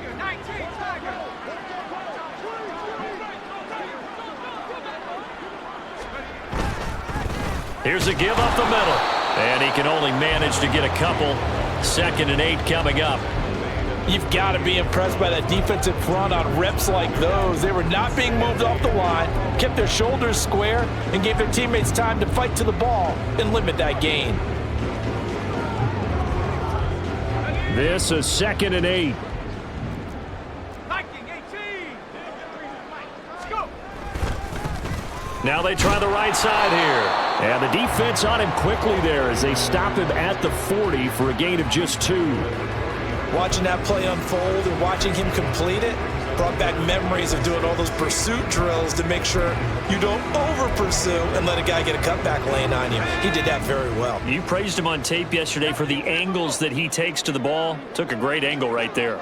Here's a give up the middle. And he can only manage to get a couple. 2nd and 8 coming up. You've got to be impressed by that defensive front on reps like those. They were not being moved off the line, kept their shoulders square, and gave their teammates time to fight to the ball and limit that gain. This is 2nd and 8. Now they try the right side here. And the defense on him quickly there as they stop him at the 40 for a gain of just 2. Watching that play unfold and watching him complete it brought back memories of doing all those pursuit drills to make sure you don't over-pursue and let a guy get a cutback lane on you. He did that very well. You praised him on tape yesterday for the angles that he takes to the ball. Took a great angle right there.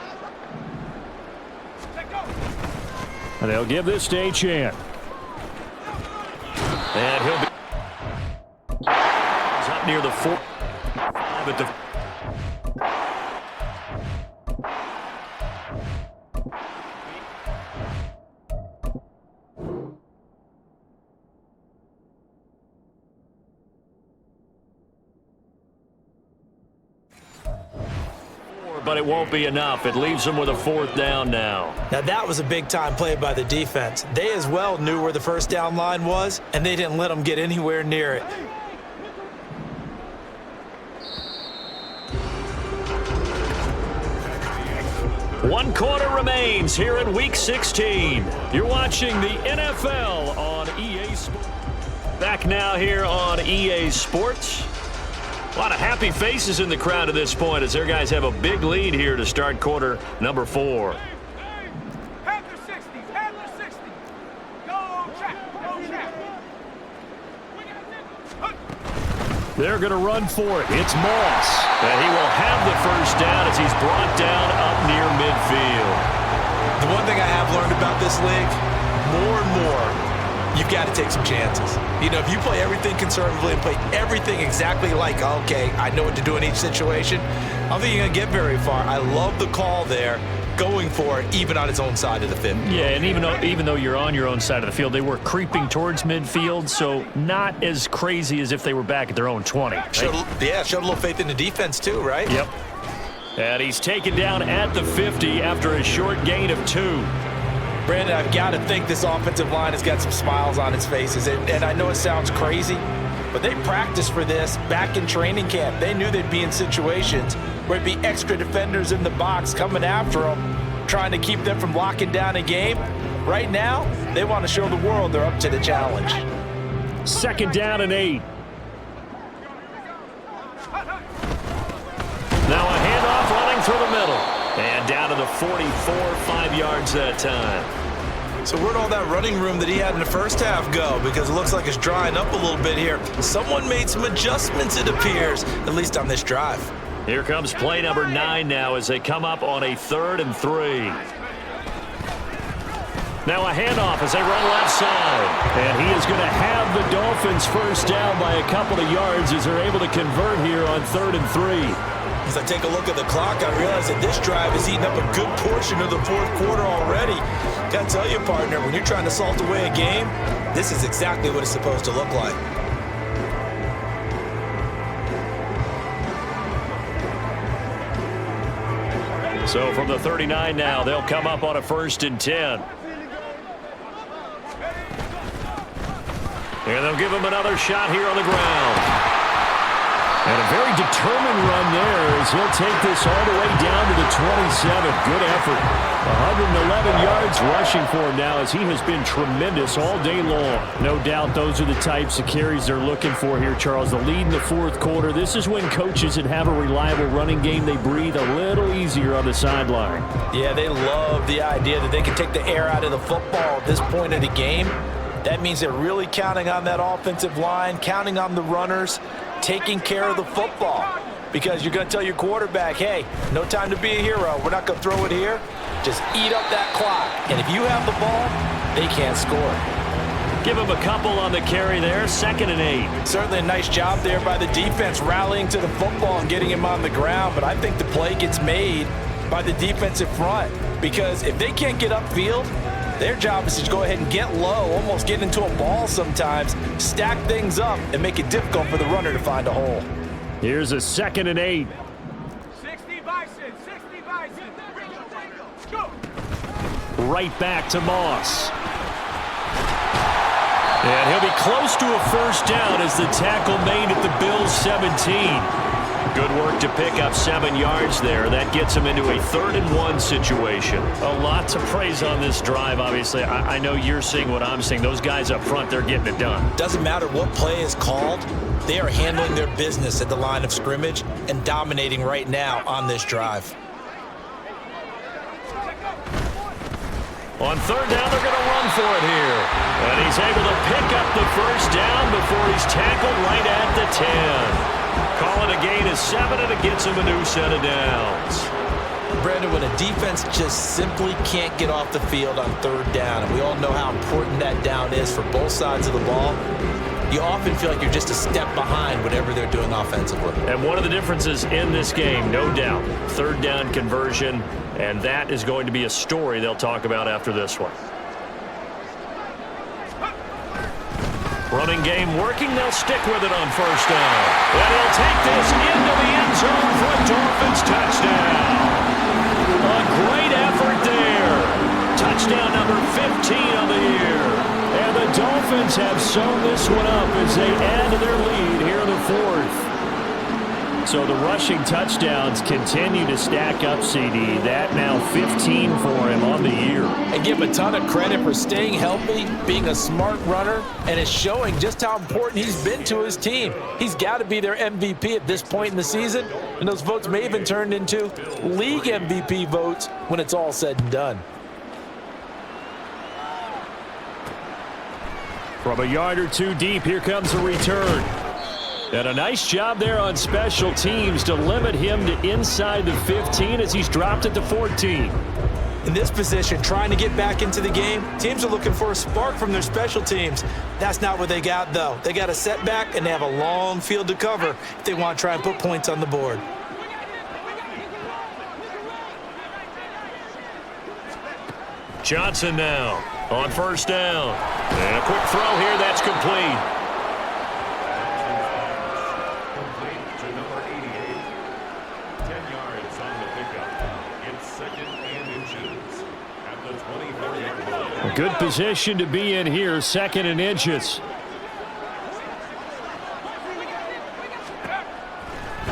And they'll give this to Achane. And he'll be he's up near the 4. But the but it won't be enough. It leaves them with a 4th down now. Now that was a big-time play by the defense. They as well knew where the first down line was, and they didn't let them get anywhere near it. One quarter remains here in Week 16. You're watching the NFL on EA Sports. Back now here on EA Sports. A lot of happy faces in the crowd at this point as their guys have a big lead here to start quarter number 4. Have the 60, have the 60. Go, Jack, go, Jack. They're going to run for it. It's Moss. And he will have the first down as he's brought down up near midfield. The one thing I have learned about this league, more and more, you've got to take some chances. You know, if you play everything conservatively and play everything exactly like, okay, I know what to do in each situation, I don't think you're going to get very far. I love the call there, going for it, even on his own side of the field. Yeah, and even though you're on your own side of the field, they were creeping towards midfield, so not as crazy as if they were back at their own 20. Right? Showed a little faith in the defense too, right? Yep. And he's taken down at the 50 after a short gain of 2. Brandon, I've got to think this offensive line has got some smiles on its faces. And I know it sounds crazy, but they practiced for this back in training camp. They knew they'd be in situations where it'd be extra defenders in the box coming after them, trying to keep them from locking down a game. Right now, they want to show the world they're up to the challenge. 2nd down and 8. Now a handoff running through the middle. And down to the 44, 5 yards that time. So where'd all that running room that he had in the first half go? Because it looks like it's drying up a little bit here. Someone made some adjustments, it appears, at least on this drive. Here comes play number 9 now as they come up on a 3rd and 3. Now a handoff as they run left side. And he is going to have the Dolphins first down by a couple of yards as they're able to convert here on 3rd and 3. As I take a look at the clock, I realize that this drive has eaten up a good portion of the 4th quarter already. Gotta tell you, partner, when you're trying to salt away a game, this is exactly what it's supposed to look like. So from the 39 now, they'll come up on a 1st and 10. And they'll give him another shot here on the ground. And a very determined run there as he'll take this all the way down to the 27. Good effort. 111 yards rushing for him now as he has been tremendous all day long. No doubt those are the types of carries they're looking for here, Charles. The lead in the 4th quarter. This is when coaches that have a reliable running game, they breathe a little easier on the sideline. Yeah, they love the idea that they can take the air out of the football at this point of the game. That means they're really counting on that offensive line, counting on the runners, taking care of the football. Because you're going to tell your quarterback, hey, no time to be a hero. We're not going to throw it here. Just eat up that clock. And if you have the ball, they can't score. Give him a couple on the carry there. 2nd and 8. Certainly a nice job there by the defense rallying to the football and getting him on the ground. But I think the play gets made by the defensive front. Because if they can't get upfield, their job is to go ahead and get low, almost get into a ball sometimes, stack things up, and make it difficult for the runner to find a hole. Here's a 2nd and 8. 60 Bison, 60 Bison. right back to Moss. And he'll be close to a first down as the tackle made at the Bills' 17. Good work to pick up 7 yards there. That gets him into a 3rd-and-1 situation. A lot to praise on this drive, obviously. I know you're seeing what I'm seeing. Those guys up front, they're getting it done. Doesn't matter what play is called. They are handling their business at the line of scrimmage and dominating right now on this drive. On 3rd down, they're going to run for it here. And he's able to pick up the first down before he's tackled right at the 10. Call it a gain of 7, and it gets him a new set of downs. Brandon, when a defense just simply can't get off the field on 3rd down, and we all know how important that down is for both sides of the ball, you often feel like you're just a step behind whatever they're doing offensively. And one of the differences in this game, no doubt, 3rd down conversion, and that is going to be a story they'll talk about after this one. Running game working. They'll stick with it on 1st down. And he'll take this into the end zone for a Dolphins touchdown. A great effort there. Touchdown number 15 on the year. And the Dolphins have sewn this one up as they add to their lead here in the 4th. So the rushing touchdowns continue to stack up, CD. That now 15 for him on the year. And give him a ton of credit for staying healthy, being a smart runner, and it's showing just how important he's been to his team. He's got to be their MVP at this point in the season, and those votes may even turn into league MVP votes when it's all said and done. From a yard or two deep, here comes a return. And a nice job there on special teams to limit him to inside the 15 as he's dropped it to 14. In this position, trying to get back into the game, teams are looking for a spark from their special teams. That's not what they got, though. They got a setback, and they have a long field to cover if they want to try and put points on the board. Johnson now on 1st down. And a quick throw here. That's complete. Good position to be in here, 2nd and inches.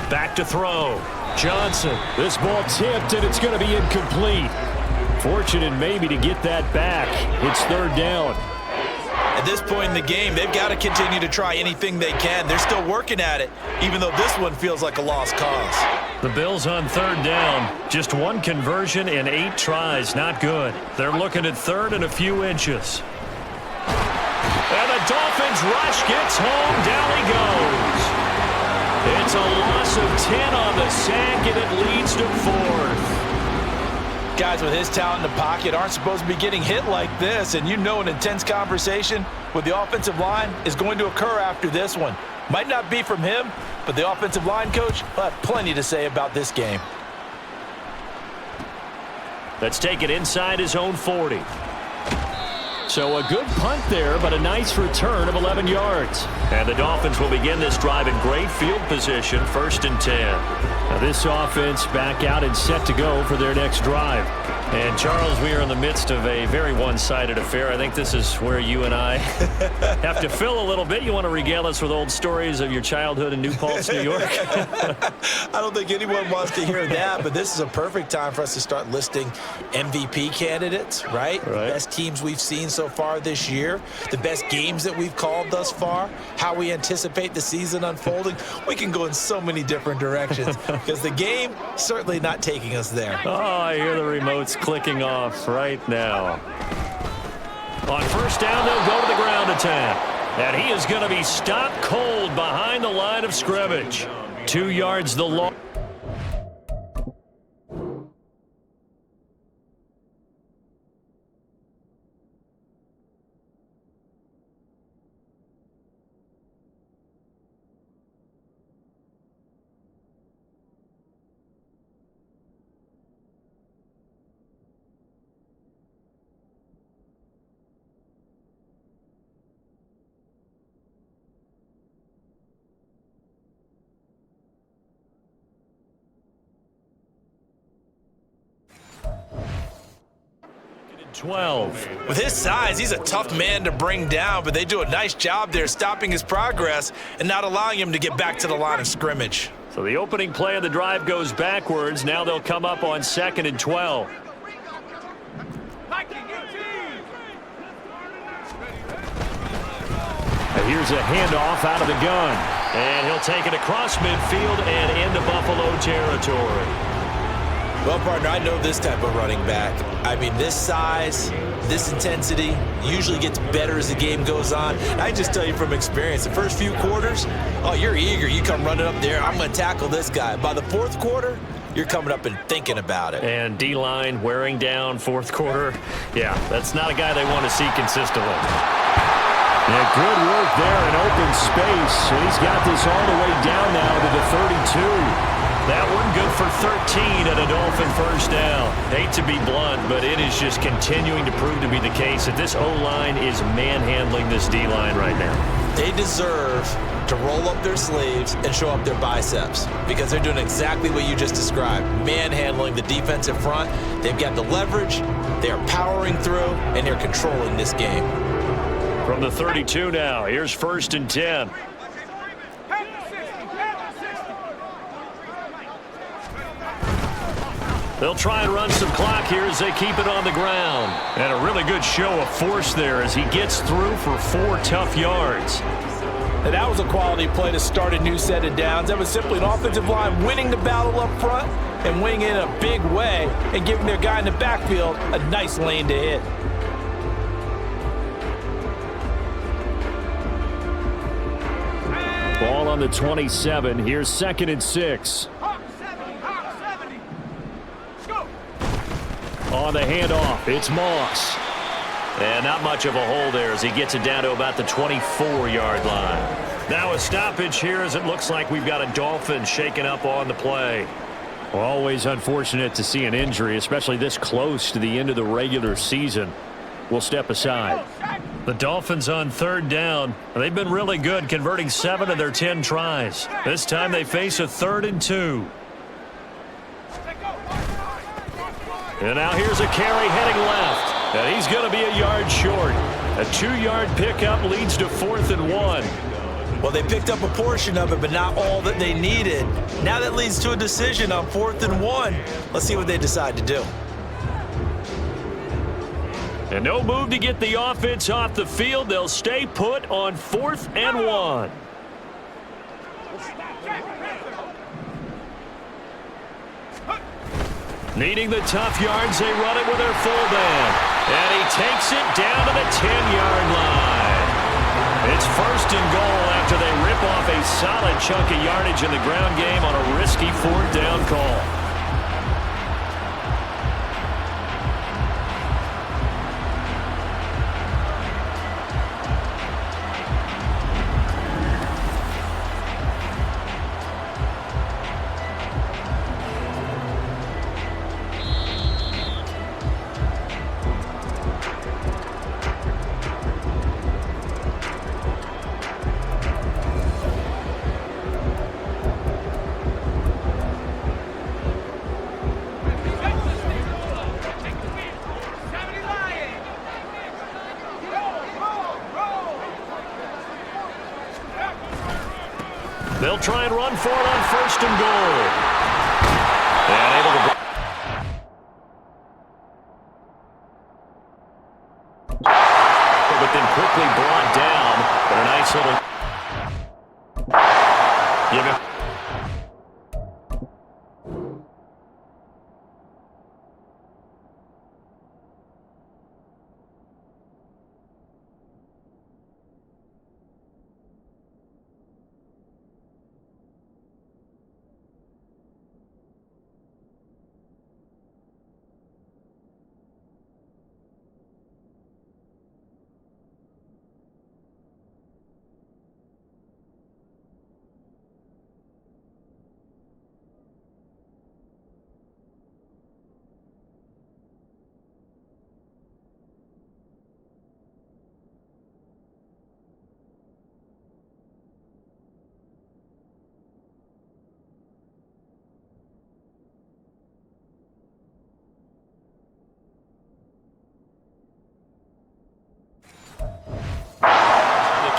Back to throw. Johnson. This ball tipped, and it's going to be incomplete. Fortunate maybe to get that back. It's 3rd down. At this point in the game, they've got to continue to try anything they can. They're still working at it, even though this one feels like a lost cause. The Bills on 3rd down. Just 1 conversion in 8 tries. Not good. They're looking at 3rd and a few inches. And the Dolphins rush gets home. Down he goes. It's a loss of 10 on the sack, and it leads to 4th. Guys with his talent in the pocket aren't supposed to be getting hit like this, and you know an intense conversation with the offensive line is going to occur after this one. Might not be from him, but the offensive line coach will have plenty to say about this game. Let's take it inside his own 40. So a good punt there, but a nice return of 11 yards. And the Dolphins will begin this drive in great field position, 1st and 10. Now this offense back out and set to go for their next drive. And, Charles, we are in the midst of a very one-sided affair. I think this is where you and I have to fill a little bit. You want to regale us with old stories of your childhood in New Paltz, New York? I don't think anyone wants to hear that, but this is a perfect time for us to start listing MVP candidates, right? The best teams we've seen so far this year, the best games that we've called thus far, how we anticipate the season unfolding. We can go in so many different directions because the game certainly not taking us there. Oh, I hear the remotes clicking off right now. On 1st down, they'll go to the ground attack. And he is going to be stopped cold behind the line of scrimmage. 2 yards the long. 12. With his size, he's a tough man to bring down, but they do a nice job there stopping his progress and not allowing him to get back to the line of scrimmage. So the opening play of the drive goes backwards. Now they'll come up on 2nd and 12. And here's a handoff out of the gun. And he'll take it across midfield and into Buffalo territory. Well, partner, I know this type of running back. I mean, this size, this intensity usually gets better as the game goes on. I just tell you from experience, the first few quarters, oh, you're eager. You come running up there, I'm going to tackle this guy. By the fourth quarter, you're coming up and thinking about it. And D-line wearing down fourth quarter. Yeah, that's not a guy they want to see consistently. Yeah, good work there in open space. And he's got this all the way down now to the 32. That one good for 13 at a Dolphin first down. Hate to be blunt, but it is just continuing to prove to be the case that this O-line is manhandling this D-line right now. They deserve to roll up their sleeves and show up their biceps because they're doing exactly what you just described, manhandling the defensive front. They've got the leverage, they're powering through, and they're controlling this game. From the 32 now, here's 1st and 10. They'll try and run some clock here as they keep it on the ground. And a really good show of force there as he gets through for 4 tough yards. And that was a quality play to start a new set of downs. That was simply an offensive line winning the battle up front and winning it in a big way and giving their guy in the backfield a nice lane to hit. Ball on the 27. Here's 2nd and 6. On the handoff, it's Moss. And not much of a hole there as he gets it down to about the 24-yard line. Now a stoppage here as it looks like we've got a Dolphin shaken up on the play. Always unfortunate to see an injury, especially this close to the end of the regular season. We'll step aside. The Dolphins on 3rd down. They've been really good, converting 7 of their 10 tries. This time they face a 3rd and 2. And now here's a carry heading left. And he's going to be a yard short. A 2-yard pickup leads to 4th and 1. Well, they picked up a portion of it, but not all that they needed. Now that leads to a decision on 4th and 1. Let's see what they decide to do. And no move to get the offense off the field. They'll stay put on 4th and 1. Needing the tough yards, they run it with their fullback. And he takes it down to the 10-yard line. It's 1st and goal after they rip off a solid chunk of yardage in the ground game on a risky 4th down call. They'll try and run for it on 1st and goal. And able to... But then quickly brought down. But a nice little... Give him...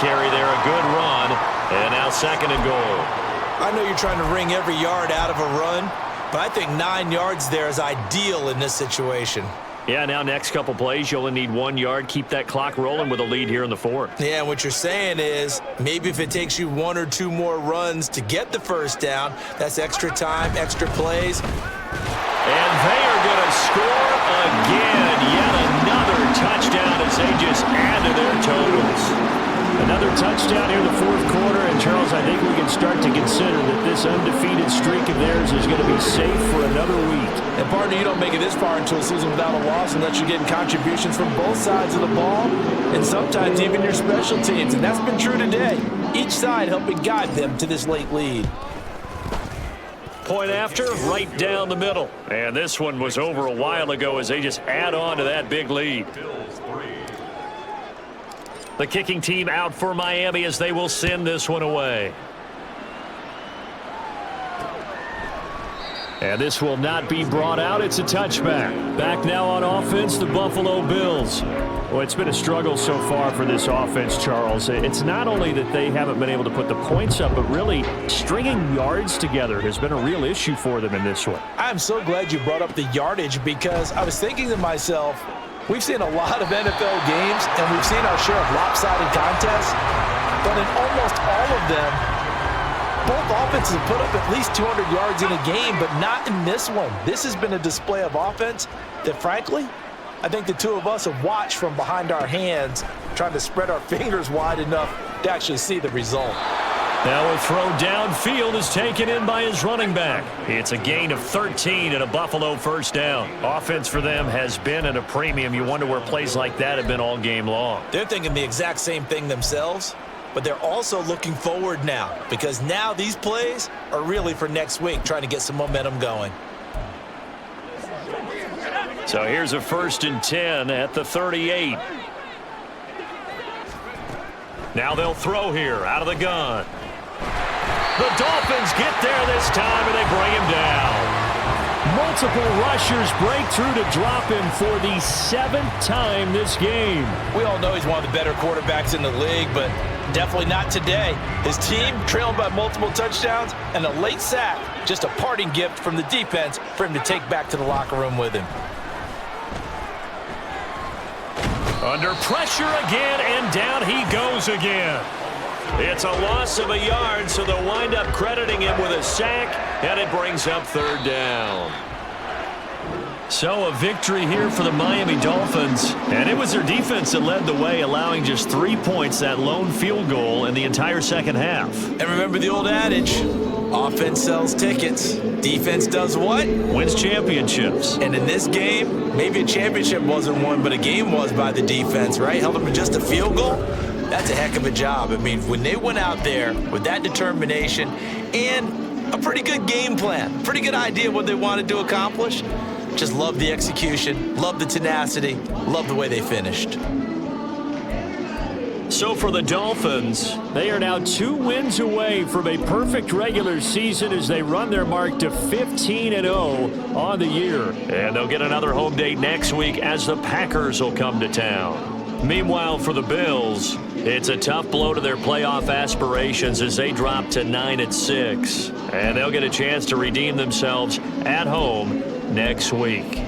carry there, a good run. And now 2nd and goal. I know you're trying to wring every yard out of a run, but I think 9 yards there is ideal in this situation. Yeah, now next couple plays, you only need 1 yard. Keep that clock rolling with a lead here in the 4th. Yeah, what you're saying is maybe if it takes you 1 or 2 more runs to get the first down, that's extra time, extra plays. And they are going to score again. Yet another touchdown as they just add to their totals. Another touchdown here in the 4th quarter. And, Charles, I think we can start to consider that this undefeated streak of theirs is going to be safe for another week. And, partner, you don't make it this far into a season without a loss unless you're getting contributions from both sides of the ball and sometimes even your special teams. And that's been true today. Each side helping guide them to this late lead. Point after, right down the middle. And this one was over a while ago as they just add on to that big lead. The kicking team out for Miami as they will send this one away. And this will not be brought out. It's a touchback. Back now on offense, the Buffalo Bills. Well, it's been a struggle so far for this offense, Charles. It's not only that they haven't been able to put the points up, but really stringing yards together has been a real issue for them in this one. I'm so glad you brought up the yardage because I was thinking to myself, we've seen a lot of NFL games and we've seen our share of lopsided contests, but in almost all of them, both offenses have put up at least 200 yards in a game, but not in this one. This has been a display of offense that, frankly, I think the two of us have watched from behind our hands, trying to spread our fingers wide enough to actually see the result. Now a throw downfield is taken in by his running back. It's a gain of 13 and a Buffalo first down. Offense for them has been at a premium. You wonder where plays like that have been all game long. They're thinking the exact same thing themselves, but they're also looking forward now because now these plays are really for next week, trying to get some momentum going. So here's a 1st and 10 at the 38. Now they'll throw here out of the gun. The Dolphins get there this time, and they bring him down. Multiple rushers break through to drop him for the 7th time this game. We all know he's one of the better quarterbacks in the league, but definitely not today. His team trailing by multiple touchdowns and a late sack, just a parting gift from the defense for him to take back to the locker room with him. Under pressure again, and down he goes again. It's a loss of a yard, so they'll wind up crediting him with a sack, and it brings up 3rd down. So a victory here for the Miami Dolphins, and it was their defense that led the way, allowing just 3 points, that lone field goal in the entire second half. And remember the old adage, offense sells tickets. Defense does what? Wins championships. And in this game, maybe a championship wasn't won, but a game was by the defense, right? Held them to just a field goal. That's a heck of a job. I mean, when they went out there with that determination and a pretty good game plan, pretty good idea what they wanted to accomplish, just love the execution, love the tenacity, love the way they finished. So for the Dolphins, they are now 2 wins away from a perfect regular season as they run their mark to 15-0 on the year. And they'll get another home date next week as the Packers will come to town. Meanwhile, for the Bills, it's a tough blow to their playoff aspirations as they drop to 9-6. And they'll get a chance to redeem themselves at home next week.